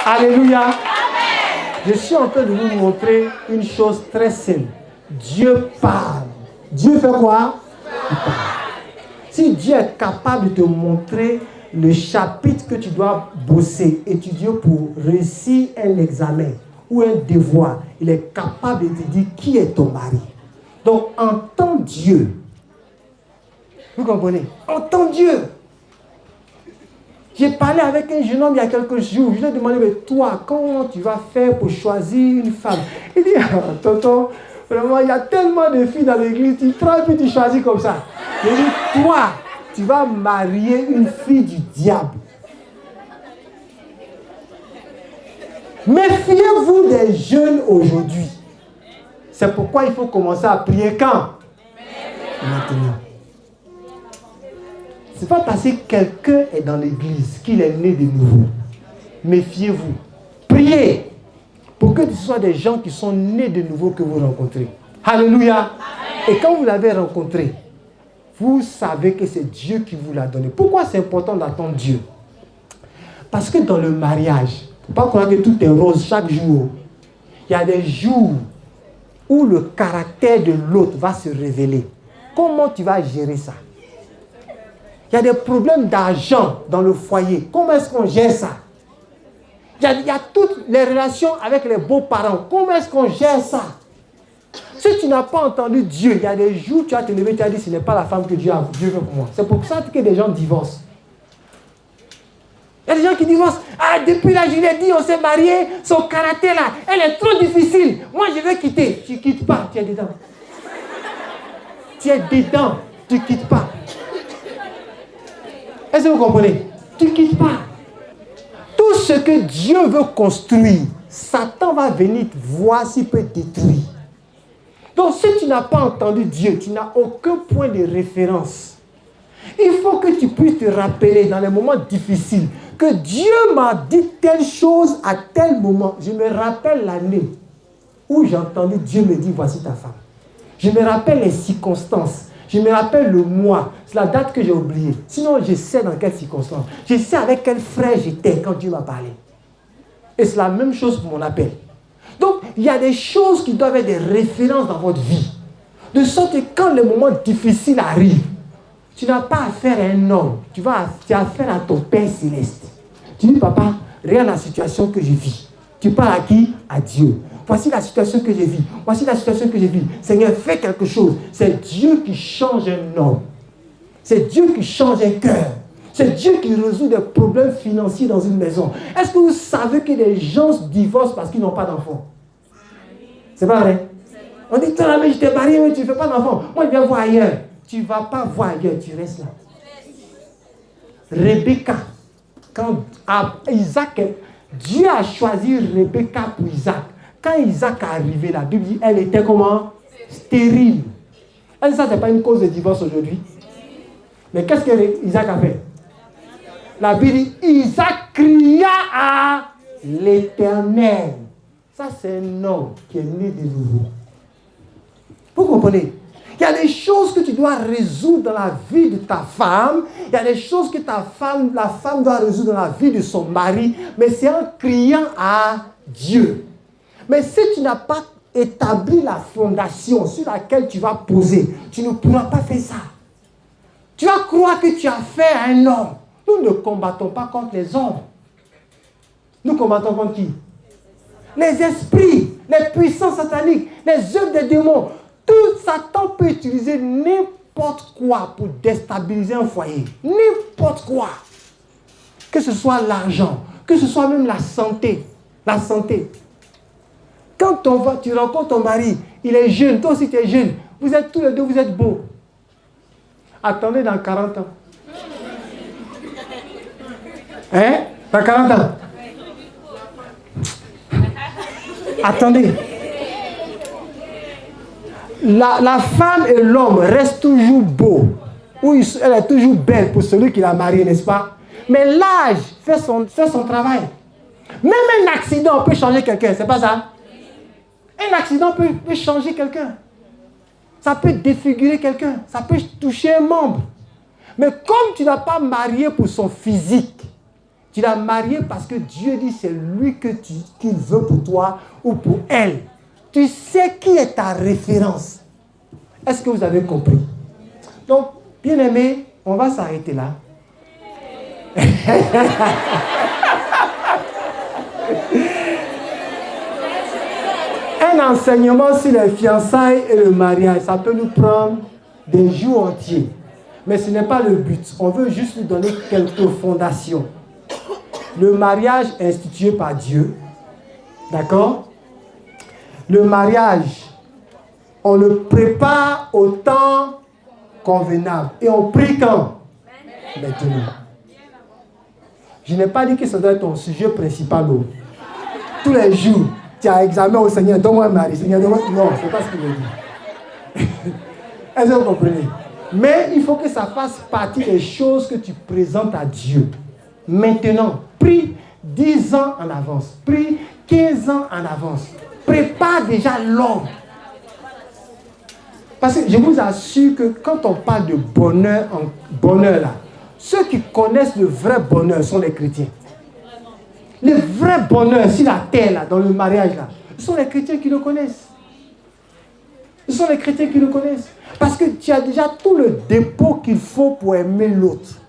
Speaker 1: Alléluia. Je suis en train de vous montrer une chose très simple. Dieu parle. Dieu fait quoi? Il parle. Si Dieu est capable de te montrer le chapitre que tu dois bosser, étudier pour réussir un examen ou un devoir, il est capable de te dire qui est ton mari. Donc, entends Dieu. Vous comprenez? Entends Dieu. J'ai parlé avec un jeune homme il y a quelques jours. Je lui ai demandé, mais toi, comment tu vas faire pour choisir une femme? Il dit, tonton, vraiment, il y a tellement de filles dans l'église, tu prends et puis tu choisis comme ça. Je dis, toi, tu vas marier une fille du diable. Méfiez-vous des jeunes aujourd'hui. C'est pourquoi il faut commencer à prier quand? Maintenant. Ce n'est pas parce que quelqu'un est dans l'église qu'il est né de nouveau. Méfiez-vous. Priez pour que ce soit des gens qui sont nés de nouveau que vous rencontrez. Alléluia. Et quand vous l'avez rencontré, vous savez que c'est Dieu qui vous l'a donné. Pourquoi c'est important d'attendre Dieu? Parce que dans le mariage, il ne faut pas croire que tout est rose chaque jour. Il y a des jours où le caractère de l'autre va se révéler. Comment tu vas gérer ça? Il y a des problèmes d'argent dans le foyer. Comment est-ce qu'on gère ça? Il y a toutes les relations avec les beaux-parents. Comment est-ce qu'on gère ça? Si tu n'as pas entendu Dieu, il y a des jours où tu vas te lever et tu as dit ce n'est pas la femme que Dieu veut pour moi. C'est pour ça que des gens divorcent. Il y a des gens qui divorcent. Ah, depuis là, je lui ai dit, on s'est mariés, son caractère là, elle est trop difficile. Moi, je veux quitter. Tu ne quittes pas, tu es dedans. Tu es dedans, tu ne quittes pas. Est-ce que vous comprenez? Tu ne quittes pas. Tout ce que Dieu veut construire, Satan va venir voir s'il peut détruire. Donc, si tu n'as pas entendu Dieu, tu n'as aucun point de référence. Il faut que tu puisses te rappeler dans les moments difficiles que Dieu m'a dit telle chose à tel moment. Je me rappelle l'année où j'ai entendu Dieu me dire voici ta femme. Je me rappelle les circonstances. Je me rappelle le mois. C'est la date que j'ai oubliée. Sinon, je sais dans quelles circonstances. Je sais avec quel frère j'étais quand Dieu m'a parlé. Et c'est la même chose pour mon appel. Donc, il y a des choses qui doivent être des références dans votre vie. De sorte que quand les moments difficiles arrivent, tu n'as pas affaire à un homme. Tu as affaire à ton Père Céleste. Tu dis, papa, regarde la situation que je vis. Tu parles à qui? À Dieu. Voici la situation que je vis. Voici la situation que je vis. Seigneur, fais quelque chose. C'est Dieu qui change un homme. C'est Dieu qui change un cœur. C'est Dieu qui résout des problèmes financiers dans une maison. Est-ce que vous savez que les gens se divorcent parce qu'ils n'ont pas d'enfants? C'est pas vrai? On dit, toi, mais je t'ai marié, mais tu ne fais pas d'enfants. Moi, je viens voir ailleurs. Tu ne vas pas voir ailleurs, tu restes là. Rebecca, quand Isaac, Dieu a choisi Rebecca pour Isaac. Quand Isaac est arrivé, la Bible dit, elle était comment? Stérile. Est-ce que ça, ce n'est pas une cause de divorce aujourd'hui? Mais qu'est-ce que Isaac a fait? La Bible dit, Isaac cria à l'Éternel. Ça, c'est un homme qui est né de nouveau. Vous comprenez? Il y a des choses que tu dois résoudre dans la vie de ta femme. Il y a des choses que la femme doit résoudre dans la vie de son mari. Mais c'est en criant à Dieu. Mais si tu n'as pas établi la fondation sur laquelle tu vas poser, tu ne pourras pas faire ça. Tu vas croire que tu as fait à un homme. Nous ne combattons pas contre les hommes. Nous combattons contre qui? Les esprits, les puissances sataniques, les œuvres des démons. Tout Satan peut utiliser n'importe quoi pour déstabiliser un foyer. N'importe quoi. Que ce soit l'argent, que ce soit même la santé. La santé. Quand tu rencontres ton mari, il est jeune, toi aussi tu es jeune. Vous êtes tous les deux, vous êtes beaux. Attendez dans 40 ans. Hein? Dans 40 ans. Attendez. La femme et l'homme restent toujours beaux. Ou elle est toujours belle pour celui qui l'a mariée, n'est-ce pas? Mais l'âge fait son travail. Même un accident peut changer quelqu'un, c'est pas ça? Un accident peut changer quelqu'un. Ça peut défigurer quelqu'un. Ça peut toucher un membre. Mais comme tu n'as pas marié pour son physique, tu l'as marié parce que Dieu dit c'est lui qu'il veut pour toi ou pour elle. Tu sais qui est ta référence. Est-ce que vous avez compris? Donc, bien aimé, on va s'arrêter là. Un enseignement sur les fiançailles et le mariage, ça peut nous prendre des jours entiers. Mais ce n'est pas le but. On veut juste lui donner quelques fondations. Le mariage institué par Dieu, d'accord? Le mariage, on le prépare au temps convenable. Et on prie quand? Maintenant. Je n'ai pas dit que ça doit être ton sujet principal. Tous les jours, tu as examen au Seigneur, donne-moi un mari. Seigneur, donne-moi... Non, ce n'est pas ce qu'il veut dire. Est-ce que vous comprenez? Mais il faut que ça fasse partie des choses que tu présentes à Dieu. Maintenant, prie 10 ans en avance. Prie 15 ans en avance. Prépare déjà l'homme. Parce que je vous assure que quand on parle de bonheur, là, ceux qui connaissent le vrai bonheur sont les chrétiens. Le vrai bonheur sur la terre, là, dans le mariage, là, ce sont les chrétiens qui le connaissent. Ce sont les chrétiens qui le connaissent. Parce que tu as déjà tout le dépôt qu'il faut pour aimer l'autre.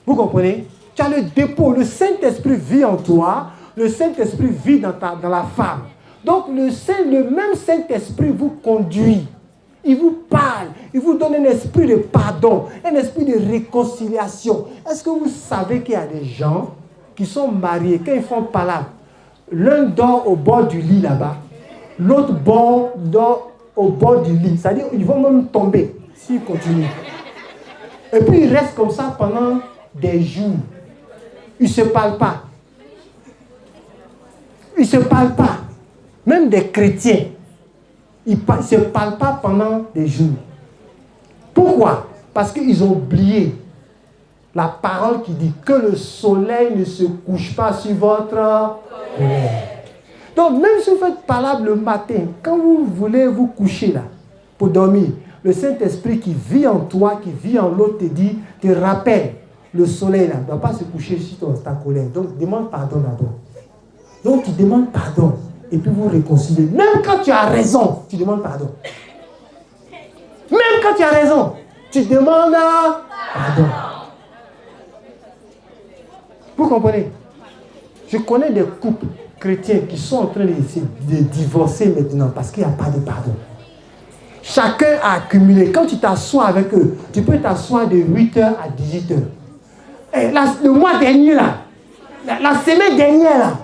Speaker 1: Vous comprenez? Tu as le dépôt. Le Saint-Esprit vit en toi. Le Saint-Esprit vit dans la femme. Donc le même Saint-Esprit vous conduit. Il vous parle. Il vous donne un esprit de pardon. Un esprit de réconciliation. Est-ce que vous savez qu'il y a des gens qui sont mariés, quand ils font palabre, l'un dort au bord du lit là-bas, l'autre dort au bord du lit. C'est-à-dire qu'ils vont même tomber s'ils continuent. Et puis ils restent comme ça pendant des jours. Ils ne se parlent pas. Ils ne se parlent pas. Même des chrétiens, ils ne se parlent pas pendant des jours. Pourquoi? Parce qu'ils ont oublié la parole qui dit que le soleil ne se couche pas sur votre colère. Donc, même si vous faites palabre le matin, quand vous voulez vous coucher là, pour dormir, le Saint-Esprit qui vit en toi, qui vit en l'autre, te rappelle, le soleil là ne doit pas se coucher sur ta colère. Donc, demande pardon d'abord. Donc, tu demandes pardon. Et puis, vous réconciliez. Même quand tu as raison, tu demandes pardon. Même quand tu as raison, tu demandes pardon. Vous comprenez? Je connais des couples chrétiens qui sont en train de divorcer maintenant parce qu'il n'y a pas de pardon. Chacun a accumulé. Quand tu t'assois avec eux, tu peux t'asseoir de 8h à 18h. Et le mois dernier, là, la semaine dernière,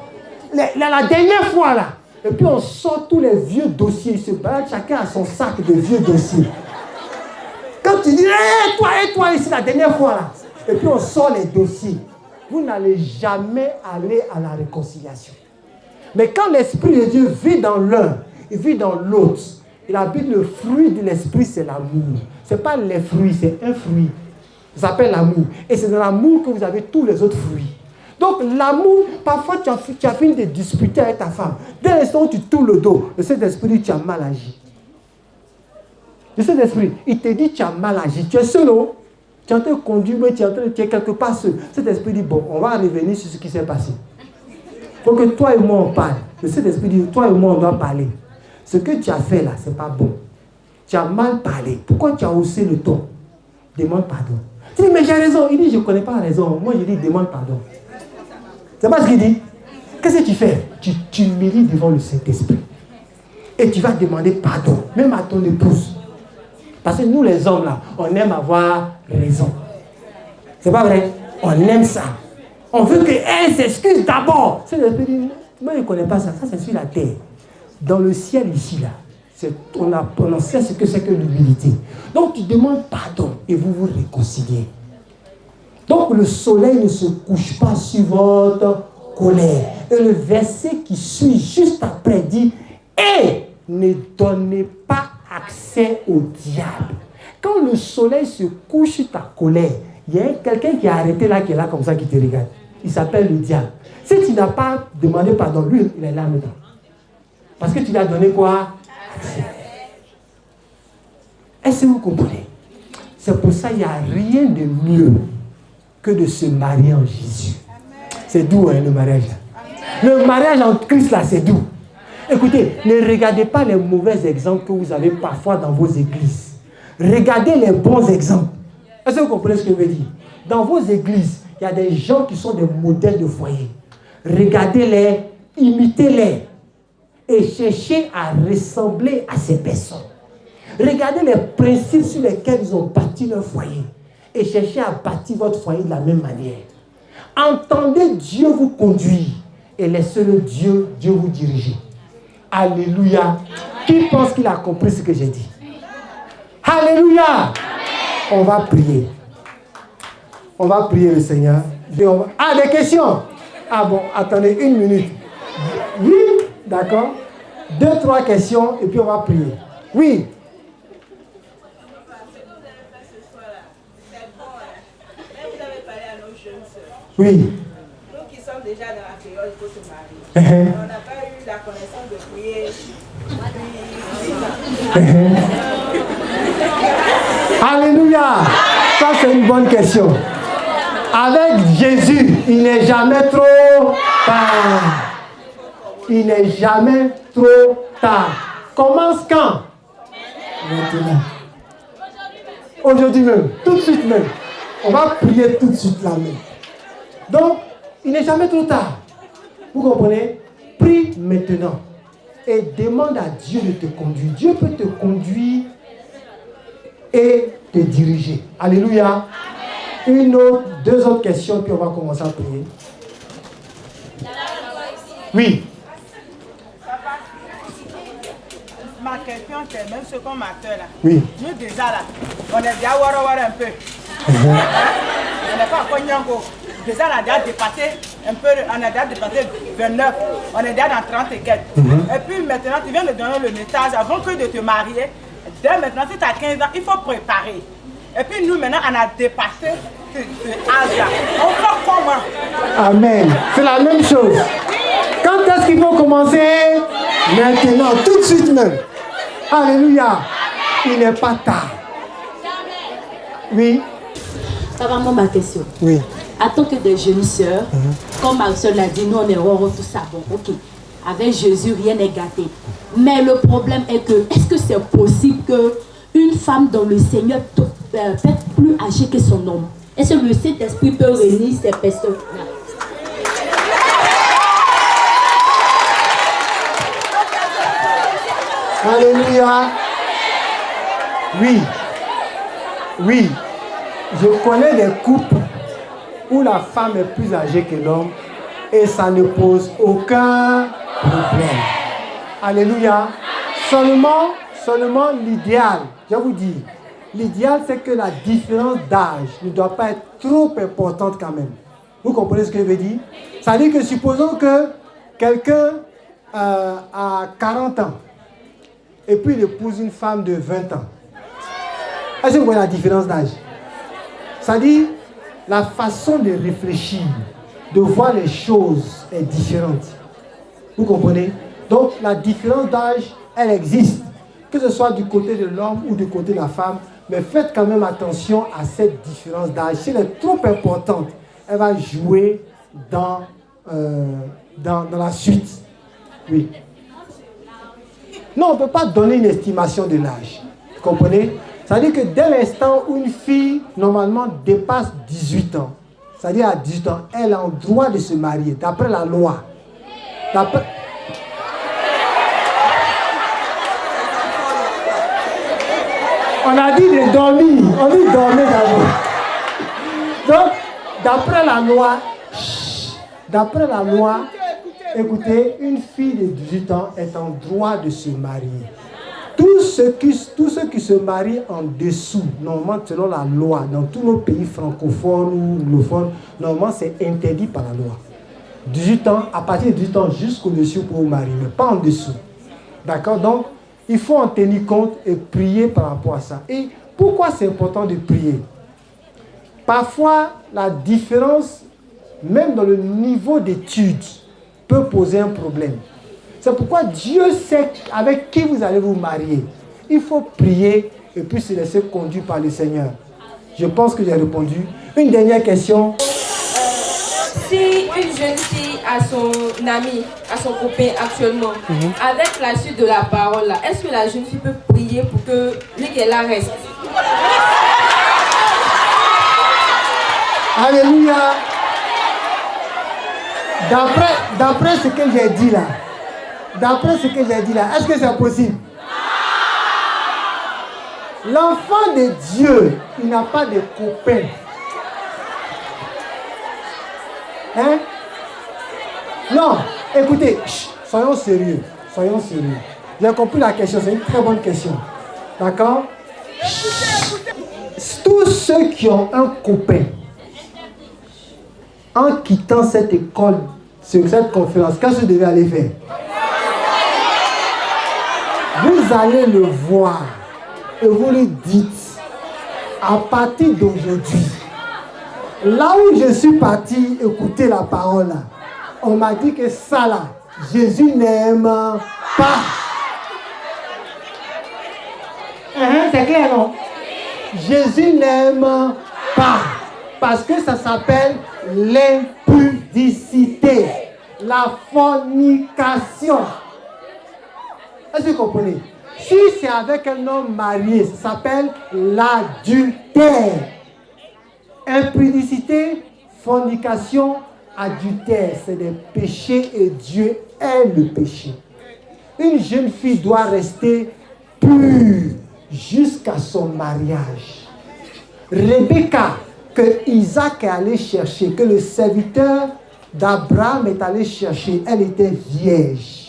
Speaker 1: là, la dernière fois, là, et puis on sort tous les vieux dossiers. Ils se baladent, chacun a son sac de vieux dossiers. Quand tu dis, toi, ici, la dernière fois, là, et puis on sort les dossiers. Vous n'allez jamais aller à la réconciliation. Mais quand l'Esprit de Dieu vit dans l'un, il vit dans l'autre, il habite le fruit de l'Esprit, c'est l'amour. Ce n'est pas les fruits, c'est un fruit. Ça s'appelle l'amour. Et c'est dans l'amour que vous avez tous les autres fruits. Donc l'amour, parfois tu as fini de disputer avec ta femme. Dès l'instant où tu tournes le dos, le Saint-Esprit dit tu as mal agi. Le Saint-Esprit, il te dit tu as mal agi. Tu es seul, non? Tu es en train de conduire, mais tu es quelque part seul. Cet esprit dit, bon, on va revenir sur ce qui s'est passé. Il faut que toi et moi on parle. Le Saint-Esprit dit, toi et moi on doit parler. Ce que tu as fait là, ce n'est pas bon. Tu as mal parlé. Pourquoi tu as haussé le ton? demande pardon. Tu dis, mais j'ai raison. Il dit, je ne connais pas raison. Moi, je dis, demande pardon. C'est pas ce qu'il dit. Qu'est-ce que tu fais? Tu t'humilies devant le Saint-Esprit. Et tu vas demander pardon, même à ton épouse. Parce que nous, les hommes, là, on aime avoir raison. C'est pas vrai? On aime ça. On veut qu'elle s'excuse d'abord. C'est l'esprit dit, moi, je ne connais pas ça. Ça, c'est sur la terre. Dans le ciel, ici, là, on sait ce que c'est que l'humilité. Donc, tu demandes pardon et vous vous réconciliez. Donc, le soleil ne se couche pas sur votre colère. Et le verset qui suit juste après dit, et ne donnez pas accès au diable. Quand le soleil se couche sur ta colère, il y a quelqu'un qui est arrêté là, qui est là comme ça, qui te regarde. Il s'appelle le diable. Si tu n'as pas demandé pardon, lui, il est là maintenant. Parce que tu lui as donné quoi? Accès. Est-ce que vous comprenez? C'est pour ça qu'il n'y a rien de mieux que de se marier en Jésus. C'est doux, hein, le mariage. Le mariage en Christ, là, c'est doux. Écoutez, ne regardez pas les mauvais exemples que vous avez parfois dans vos églises. Regardez les bons exemples. Est-ce que vous comprenez ce que je veux dire? Dans vos églises, il y a des gens qui sont des modèles de foyer. Regardez-les, imitez-les et cherchez à ressembler à ces personnes. Regardez les principes sur lesquels ils ont bâti leur foyer et cherchez à bâtir votre foyer de la même manière. Entendez Dieu vous conduire et laissez-le Dieu vous diriger. Alléluia. Qui pense qu'il a compris ce que j'ai dit? Alléluia. Amen. On va prier. On va prier le Seigneur. Ah, des questions? Ah bon, attendez une minute. Oui, d'accord. 2, 3 questions et puis on va prier. Oui. Oui.
Speaker 2: Nous qui sommes déjà dans la période, il faut se marier. On n'a pas eu la connaissance de prier.
Speaker 1: Alléluia. Ça, c'est une bonne question. Avec Jésus, il n'est jamais trop tard. Il n'est jamais trop tard. Commence quand? Maintenant. Aujourd'hui même. Tout de suite même. On va prier tout de suite là même. Donc, il n'est jamais trop tard. Vous comprenez? Prie maintenant. Et demande à Dieu de te conduire. Dieu peut te conduire et te diriger. Alléluia. Amen. Deux autres questions, puis on va commencer à prier. Oui.
Speaker 2: Ma question, c'est même ce qu'on m'appelle là.
Speaker 1: Oui.
Speaker 2: Nous déjà là, on est déjà un peu. On n'est pas encore Nyango. Déjà, on a déjà dépassé un peu, on a déjà dépassé 29, on est déjà dans 30 et quelques. Et puis maintenant, tu viens de donner le message, avant que de te marier, dès maintenant, si tu as 15 ans, il faut préparer. Et puis nous, maintenant, on a dépassé ce âge-là. On fait comment?
Speaker 1: Amen. C'est la même chose. Quand est-ce qu'il faut commencer? Maintenant, tout de suite même. Alléluia. Il n'est pas tard. Oui.
Speaker 3: Ça va, moi, ma question.
Speaker 1: Oui.
Speaker 3: En tant que des jeunes sœurs, comme ma soeur l'a dit, nous on est heureux, tout ça, bon, ok. Avec Jésus, rien n'est gâté. Mais le problème est que, est-ce que c'est possible qu'une femme dans le Seigneur peut être plus âgée que son homme? Est-ce que le Saint-Esprit peut réunir ces personnes-là?
Speaker 1: Alléluia. Oui. Oui. Je connais des couples où la femme est plus âgée que l'homme et ça ne pose aucun problème. Alléluia. Seulement l'idéal, je vous dis, l'idéal c'est que la différence d'âge ne doit pas être trop importante quand même. Vous comprenez ce que je veux dire? Ça veut dire que supposons que quelqu'un a 40 ans et puis il épouse une femme de 20 ans. Est-ce que vous voyez la différence d'âge? Ça dit, la façon de réfléchir, de voir les choses est différente. Vous comprenez? Donc, la différence d'âge, elle existe. Que ce soit du côté de l'homme ou du côté de la femme. Mais faites quand même attention à cette différence d'âge. Si elle est trop importante, elle va jouer dans la suite. Oui. Non, on ne peut pas donner une estimation de l'âge. Vous comprenez? Ça veut dire que dès l'instant où une fille, normalement, dépasse 18 ans, c'est-à-dire à 18 ans, elle a le droit de se marier, d'après la loi. On a dit de dormir, on dit dormir d'abord. Donc, d'après la loi, écoutez, une fille de 18 ans est en droit de se marier. Tous ceux qui se marient en dessous, normalement selon la loi, dans tous nos pays francophones ou anglophones, normalement c'est interdit par la loi. 18 ans, à partir de 18 ans jusqu'au-dessus pour vous marier, mais pas en dessous. D'accord? Donc, il faut en tenir compte et prier par rapport à ça. Et pourquoi c'est important de prier? Parfois, la différence, même dans le niveau d'études, peut poser un problème. C'est pourquoi Dieu sait avec qui vous allez vous marier. Il faut prier et puis se laisser conduire par le Seigneur. Je pense que j'ai répondu. Une dernière question.
Speaker 4: Si une jeune fille a son ami, a son copain actuellement, avec la suite de la parole, est-ce que la jeune fille peut prier pour que lui qu'elle la reste?
Speaker 1: Alléluia. D'après ce que j'ai dit là, est-ce que c'est possible? L'enfant de Dieu, il n'a pas de copain. Hein? Non, écoutez, soyons sérieux. J'ai compris la question, c'est une très bonne question. D'accord? Tous ceux qui ont un copain, en quittant cette école, cette conférence, qu'est-ce que vous devez aller faire? Vous allez le voir et vous lui dites, à partir d'aujourd'hui, là où je suis parti écouter la parole, on m'a dit que ça là, Jésus n'aime pas. C'est clair, non? Jésus n'aime pas. Parce que ça s'appelle l'impudicité, la fornication. Est-ce que vous comprenez? Si c'est avec un homme marié, ça s'appelle l'adultère. Impudicité, fornication, adultère, c'est des péchés et Dieu est le péché. Une jeune fille doit rester pure jusqu'à son mariage. Rebecca, que Isaac est allé chercher, que le serviteur d'Abraham est allé chercher, elle était vierge.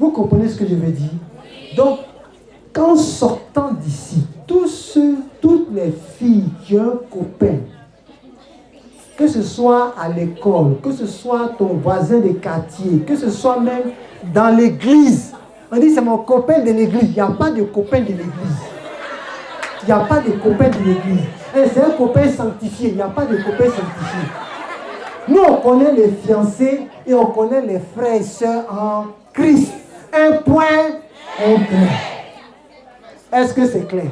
Speaker 1: Vous comprenez ce que je veux dire? Donc, qu'en sortant d'ici, toutes les filles qui ont un copain, que ce soit à l'école, que ce soit ton voisin de quartier, que ce soit même dans l'église, on dit c'est mon copain de l'église. Il n'y a pas de copain de l'église. Il n'y a pas de copain de l'église. C'est un copain sanctifié. Il n'y a pas de copain sanctifié. Nous, on connaît les fiancés et on connaît les frères et sœurs en Christ. Un point, un point. Est-ce que c'est clair?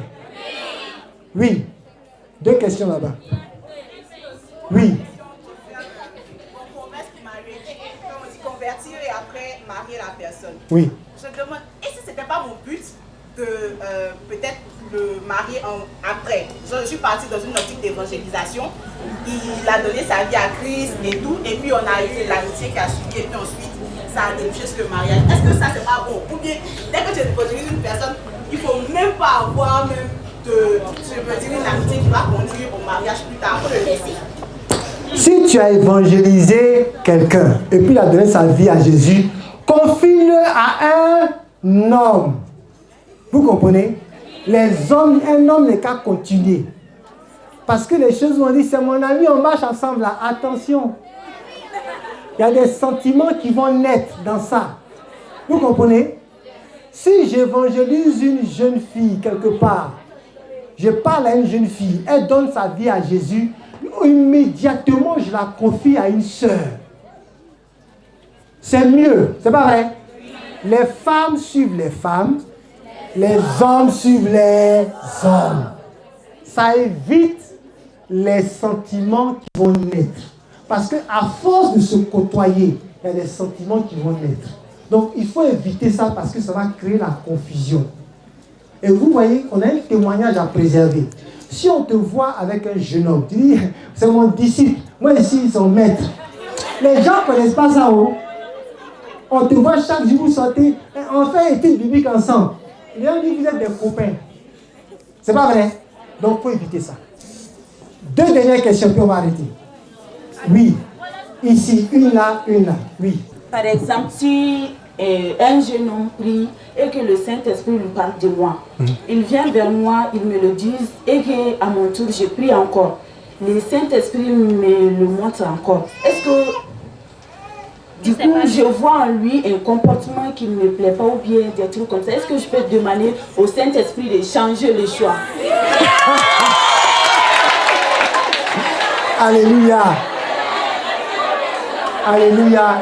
Speaker 1: Oui. 2 questions là-bas. Oui.
Speaker 2: On promesse de marier, comme on dit, convertir et après marier la personne.
Speaker 1: Oui.
Speaker 2: Je demande, et si ce n'était pas mon but de peut-être le marier après? Je suis partie dans une optique d'évangélisation. Il a donné sa vie à Christ et tout, et puis on a eu l'amitié qui a suivi, et puis ensuite ça a débouché sur le mariage. Est-ce que ça c'est pas bon? Ou bien, dès que tu évangélises une personne, il ne faut même pas avoir même une amitié qui va conduire au mariage plus tard, pour le laisser.
Speaker 1: Si tu as évangélisé quelqu'un et puis il a donné sa vie à Jésus, confie-le à un homme. Vous comprenez? Les hommes, un homme n'est qu'à continuer. Parce que les choses vont dire, c'est mon ami, on marche ensemble là. Attention. Il y a des sentiments qui vont naître dans ça. Vous comprenez? Si j'évangélise une jeune fille quelque part, je parle à une jeune fille, elle donne sa vie à Jésus, immédiatement je la confie à une sœur. C'est mieux, c'est pas vrai? Les femmes suivent les femmes, les hommes suivent les hommes. Ça évite les sentiments qui vont naître. Parce qu'à force de se côtoyer, il y a des sentiments qui vont naître. Donc il faut éviter ça parce que ça va créer la confusion. Et vous voyez, on a un témoignage à préserver. Si on te voit avec un jeune homme, tu dis, c'est mon disciple, moi ici, ils sont maîtres. Les gens ne connaissent pas ça, oh. On te voit chaque jour, vous sortez, on fait études bibliques ensemble. Les gens disent, vous êtes des copains. C'est pas vrai? Donc, il faut éviter ça. 2 dernières questions, puis on va arrêter. Oui. Ici, une là. Oui.
Speaker 5: Par exemple, si un jeune homme prie et que le Saint-Esprit lui parle de moi, il vient vers moi, il me le dit, et qu'à mon tour, je prie encore. Le Saint-Esprit me le montre encore. Est-ce que, du coup, je vois en lui un comportement qui ne me plaît pas ou bien des trucs comme ça? Est-ce que je peux demander au Saint-Esprit de changer le choix?
Speaker 1: Alléluia. Alléluia.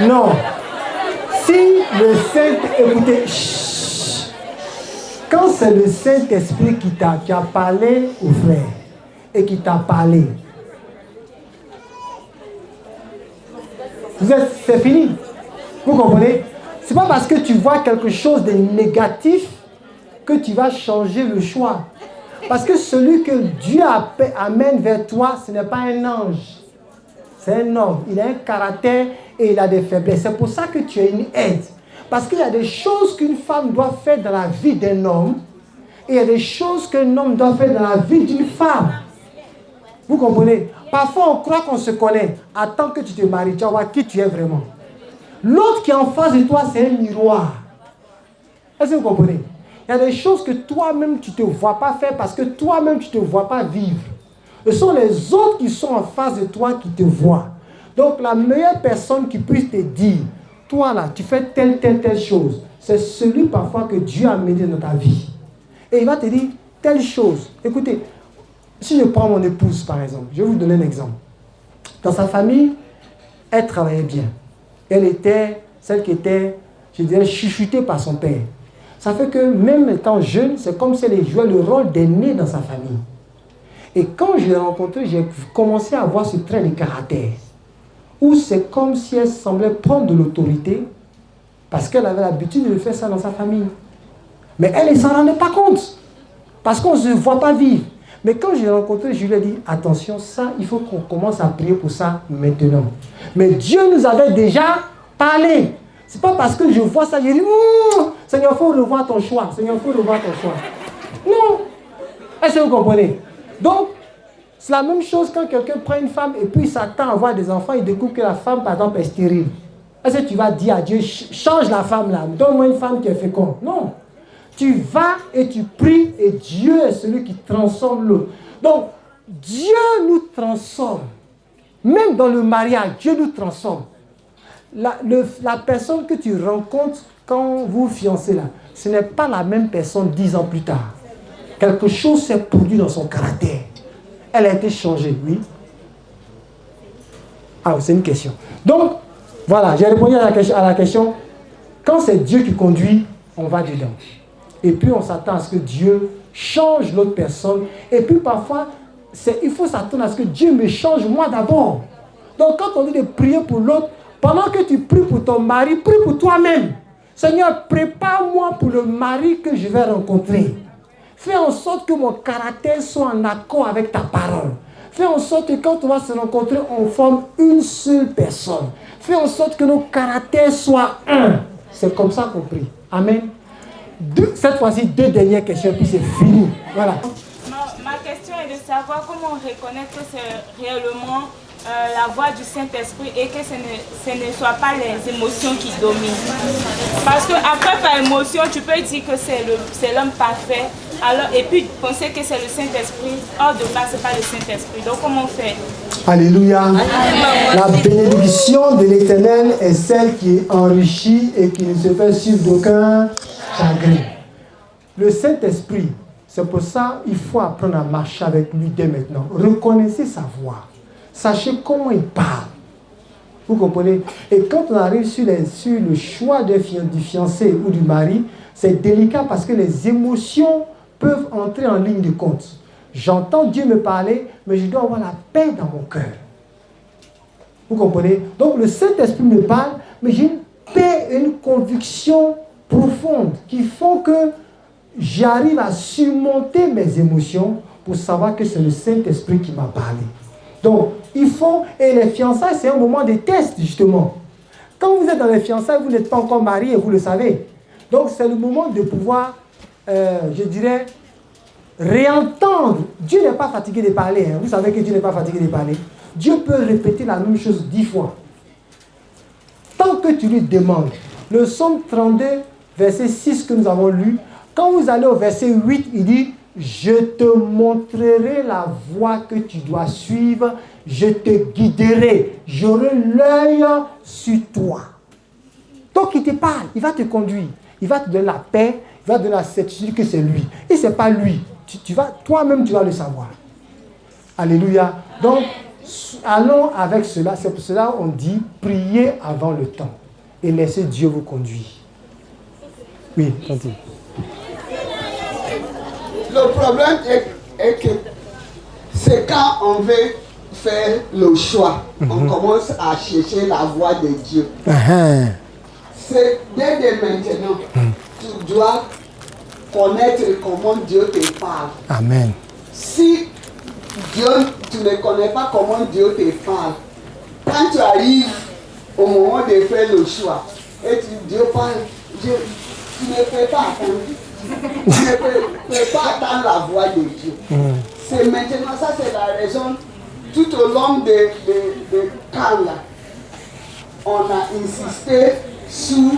Speaker 1: Non. Si le écoutez, quand c'est le Saint-Esprit qui a parlé au frère et qui t'a parlé, c'est fini. Vous comprenez? C'est pas parce que tu vois quelque chose de négatif que tu vas changer le choix. Parce que celui que Dieu amène vers toi, ce n'est pas un ange. C'est un homme. Il a un caractère et il a des faiblesses. C'est pour ça que tu es une aide. Parce qu'il y a des choses qu'une femme doit faire dans la vie d'un homme. Et il y a des choses qu'un homme doit faire dans la vie d'une femme. Vous comprenez? Parfois, on croit qu'on se connaît. Attends que tu te maries, tu vas voir qui tu es vraiment. L'autre qui est en face de toi, c'est un miroir. Est-ce que vous comprenez? Il y a des choses que toi-même, tu ne te vois pas faire parce que toi-même, tu ne te vois pas vivre. Ce sont les autres qui sont en face de toi qui te voient. Donc, la meilleure personne qui puisse te dire, toi là, tu fais telle chose, c'est celui parfois que Dieu a mené dans ta vie. Et il va te dire telle chose. Écoutez, si je prends mon épouse par exemple, je vais vous donner un exemple. Dans sa famille, elle travaillait bien. Elle était celle qui était, je dirais, chuchotée par son père. Ça fait que même étant jeune, c'est comme si elle jouait le rôle d'aînée dans sa famille. Et quand je l'ai rencontrée, j'ai commencé à voir ce trait de caractère. Où c'est comme si elle semblait prendre de l'autorité parce qu'elle avait l'habitude de faire ça dans sa famille. Mais elle ne s'en rendait pas compte. Parce qu'on ne se voit pas vivre. Mais quand je l'ai rencontrée, je lui ai dit, attention, ça, il faut qu'on commence à prier pour ça maintenant. Mais Dieu nous avait déjà parlé. Ce n'est pas parce que je vois ça, je dis, Seigneur, il faut revoir ton choix. Seigneur, il faut revoir ton choix. Non. Est-ce que vous comprenez? Donc, c'est la même chose quand quelqu'un prend une femme et puis il s'attend à avoir des enfants, il découvre que la femme, par exemple, est stérile. Est-ce que tu vas dire à Dieu, change la femme là, donne-moi une femme qui est féconde? Non. Tu vas et tu pries et Dieu est celui qui transforme l'autre. Donc, Dieu nous transforme. Même dans le mariage, Dieu nous transforme. La personne que tu rencontres quand vous fiancez là, ce n'est pas la même personne 10 ans plus tard. Quelque chose s'est produit dans son caractère. Elle a été changée, oui. Ah, c'est une question. Donc, voilà, j'ai répondu à la question. Quand c'est Dieu qui conduit, on va dedans. Et puis on s'attend à ce que Dieu change l'autre personne. Et puis parfois, il faut s'attendre à ce que Dieu me change moi d'abord. Donc quand on dit de prier pour l'autre, pendant que tu pries pour ton mari, prie pour toi-même. Seigneur, prépare-moi pour le mari que je vais rencontrer. Fais en sorte que mon caractère soit en accord avec ta parole. Fais en sorte que quand on va se rencontrer, on forme une seule personne. Fais en sorte que nos caractères soient un. C'est comme ça qu'on prie. Amen. Cette fois-ci, 2 dernières questions, puis c'est fini. Voilà.
Speaker 6: Ma question est de savoir comment reconnaître que c'est réellement la voix du Saint-Esprit et que ce ne soit pas les émotions qui dominent. Parce qu'après, par émotion, tu peux dire que c'est l'homme parfait, alors, et puis penser que c'est le Saint-Esprit. Or de base, ce n'est pas le Saint-Esprit. Donc, comment faire?
Speaker 1: Alléluia. La bénédiction de l'Éternel est celle qui est enrichie et qui ne se fait suivre d'aucun chagrin. Le Saint-Esprit, c'est pour ça qu'il faut apprendre à marcher avec lui dès maintenant. Reconnaissez sa voix. Sachez comment il parle. Vous comprenez? Et quand on arrive sur le choix du fiancé ou du mari, c'est délicat parce que les émotions peuvent entrer en ligne de compte. J'entends Dieu me parler, mais je dois avoir la paix dans mon cœur. Vous comprenez? Donc le Saint-Esprit me parle, mais j'ai une paix et une conviction profondes qui font que j'arrive à surmonter mes émotions pour savoir que c'est le Saint-Esprit qui m'a parlé. Donc, il faut, et les fiançailles, c'est un moment de test, justement. Quand vous êtes dans les fiançailles, vous n'êtes pas encore marié et vous le savez. Donc, c'est le moment de pouvoir, je dirais, réentendre. Dieu n'est pas fatigué de parler. Hein. Vous savez que Dieu n'est pas fatigué de parler. Dieu peut répéter la même chose 10 fois. Tant que tu lui demandes. Le psaume 32, verset 6 que nous avons lu, quand vous allez au verset 8, il dit « Je te montrerai la voie que tu dois suivre, je te guiderai, j'aurai l'œil sur toi. » Donc il te parle, il va te conduire, il va te donner la paix, il va te donner la certitude que c'est lui. Et ce n'est pas lui, toi-même tu vas le savoir. Alléluia. Donc, allons avec cela, c'est pour cela qu'on dit « Priez avant le temps et laissez Dieu vous conduire. » Oui, continue.
Speaker 7: Le problème est que c'est quand on veut faire le choix, on commence à chercher la voie de Dieu. C'est dès maintenant, tu dois connaître comment Dieu te parle.
Speaker 1: Amen.
Speaker 7: Si tu ne connais pas comment Dieu te parle, quand tu arrives au moment de faire le choix, et Dieu parle, tu ne peux pas attendre. Tu ne peux pas attendre la voix de Dieu. C'est maintenant, ça c'est la raison, tout au long de quand là, on a insisté sur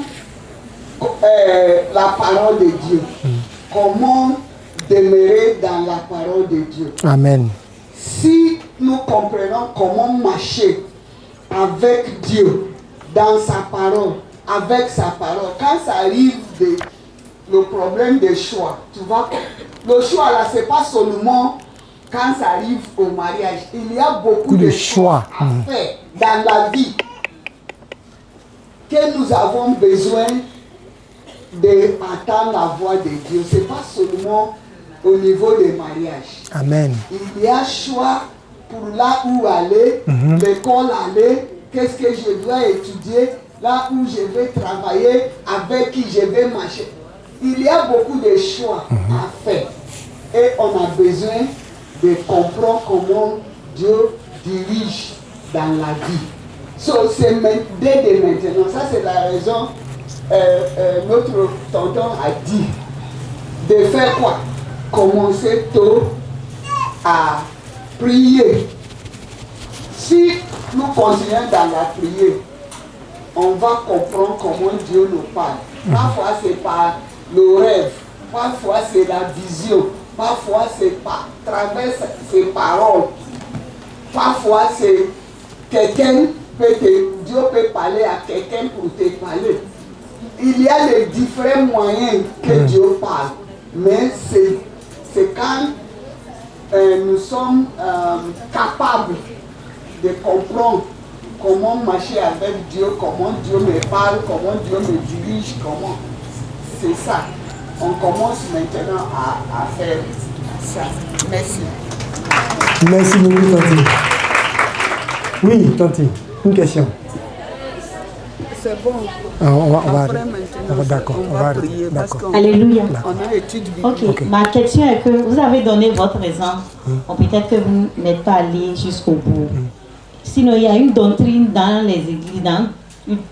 Speaker 7: la parole de Dieu. Comment demeurer dans la parole de Dieu.
Speaker 1: Amen.
Speaker 7: Si nous comprenons comment marcher avec Dieu, dans sa parole, avec sa parole, quand ça arrive le problème des choix, tu vois, le choix là, c'est pas seulement quand ça arrive au mariage, il y a beaucoup de choix à faire dans la vie que nous avons besoin d'attendre la voix de Dieu. C'est pas seulement au niveau des mariages.
Speaker 1: Amen.
Speaker 7: Il y a choix pour là où aller, l'école aller, qu'est-ce que je dois étudier, là où je vais travailler, avec qui je vais marcher. Il y a beaucoup de choix à faire. Et on a besoin de comprendre comment Dieu dirige dans la vie. So, c'est dès maintenant. Ça, c'est la raison notre tonton a dit de faire quoi? Commencer tôt à prier. Si nous continuons dans la prière, on va comprendre comment Dieu nous parle. Parfois c'est par le rêve, parfois c'est la vision, parfois c'est par travers ses paroles, parfois c'est quelqu'un Dieu peut parler à quelqu'un pour te parler. Il y a les différents moyens que Dieu parle, mais c'est quand nous sommes capables de comprendre comment marcher avec Dieu, comment Dieu me parle, comment Dieu me dirige, comment. C'est ça. On commence maintenant à faire ça. Merci.
Speaker 1: Merci beaucoup, Tanti. Oui, Tanti, une question.
Speaker 7: C'est bon.
Speaker 1: D'accord.
Speaker 7: On va prier parce qu'on
Speaker 3: Alléluia.
Speaker 7: a étudié.
Speaker 3: Ok, ma question est que vous avez donné votre exemple. Bon, peut-être que vous n'êtes pas allé jusqu'au bout. Sinon, il y a une doctrine dans les églises,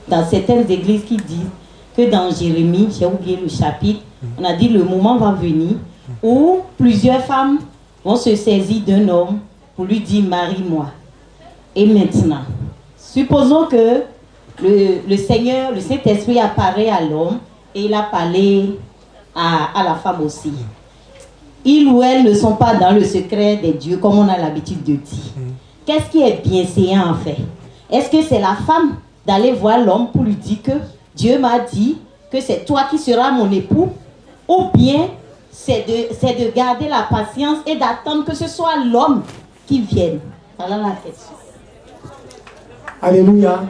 Speaker 3: dans certaines églises qui disent que dans Jérémie, j'ai oublié le chapitre, on a dit le moment va venir où plusieurs femmes vont se saisir d'un homme pour lui dire marie-moi. Et maintenant, supposons que le Seigneur, le Saint-Esprit apparaît à l'homme et il a parlé à la femme aussi. Ils ou elles ne sont pas dans le secret des dieux comme on a l'habitude de dire. Qu'est-ce qui est bienséant en fait? Est-ce que c'est la femme d'aller voir l'homme pour lui dire que Dieu m'a dit que c'est toi qui seras mon époux? Ou bien c'est de garder la patience et d'attendre que ce soit l'homme qui vienne? Voilà la question.
Speaker 1: Alléluia.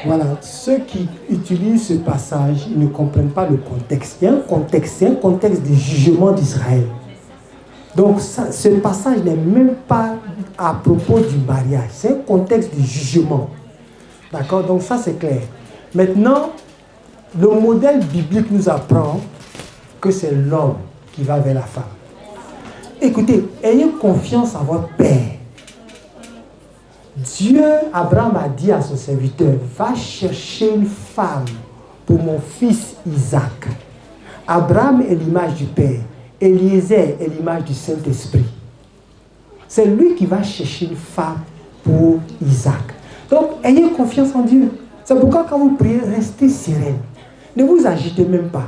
Speaker 1: Voilà, ceux qui utilisent ce passage, ils ne comprennent pas le contexte. Il y a un contexte, c'est un contexte de jugement d'Israël. Donc ce passage n'est même pas à propos du mariage, c'est un contexte de jugement. D'accord? Donc ça c'est clair. Maintenant, Le modèle biblique nous apprend que c'est l'homme qui va vers la femme. Écoutez, ayez confiance en votre Père. Dieu, Abraham a dit à son serviteur, va chercher une femme pour mon fils Isaac. Abraham est l'image du Père. Eliezer est l'image du Saint-Esprit. C'est lui qui va chercher une femme pour Isaac. Donc, ayez confiance en Dieu. C'est pourquoi quand vous priez, restez sereine. Ne vous agitez même pas.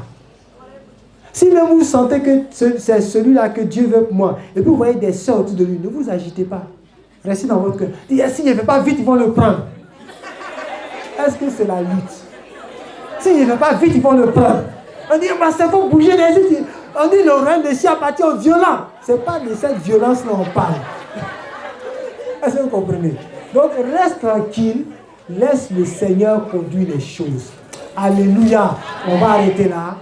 Speaker 1: Si même vous sentez que c'est celui-là que Dieu veut pour moi, et puis vous voyez des sœurs autour de lui, ne vous agitez pas. Restez dans votre cœur. Dites, si je ne vais pas vite, ils vont le prendre. Est-ce que c'est la lutte? Si je ne vais pas vite, ils vont le prendre. On dit, bah, ça faut bouger les yeux. On dit, le règne des cieux appartient aux violents. Ce n'est pas de cette violence-là qu'on parle. Est-ce que vous comprenez? Donc, reste tranquille. Laisse le Seigneur conduire les choses. Alléluia. On va arrêter là.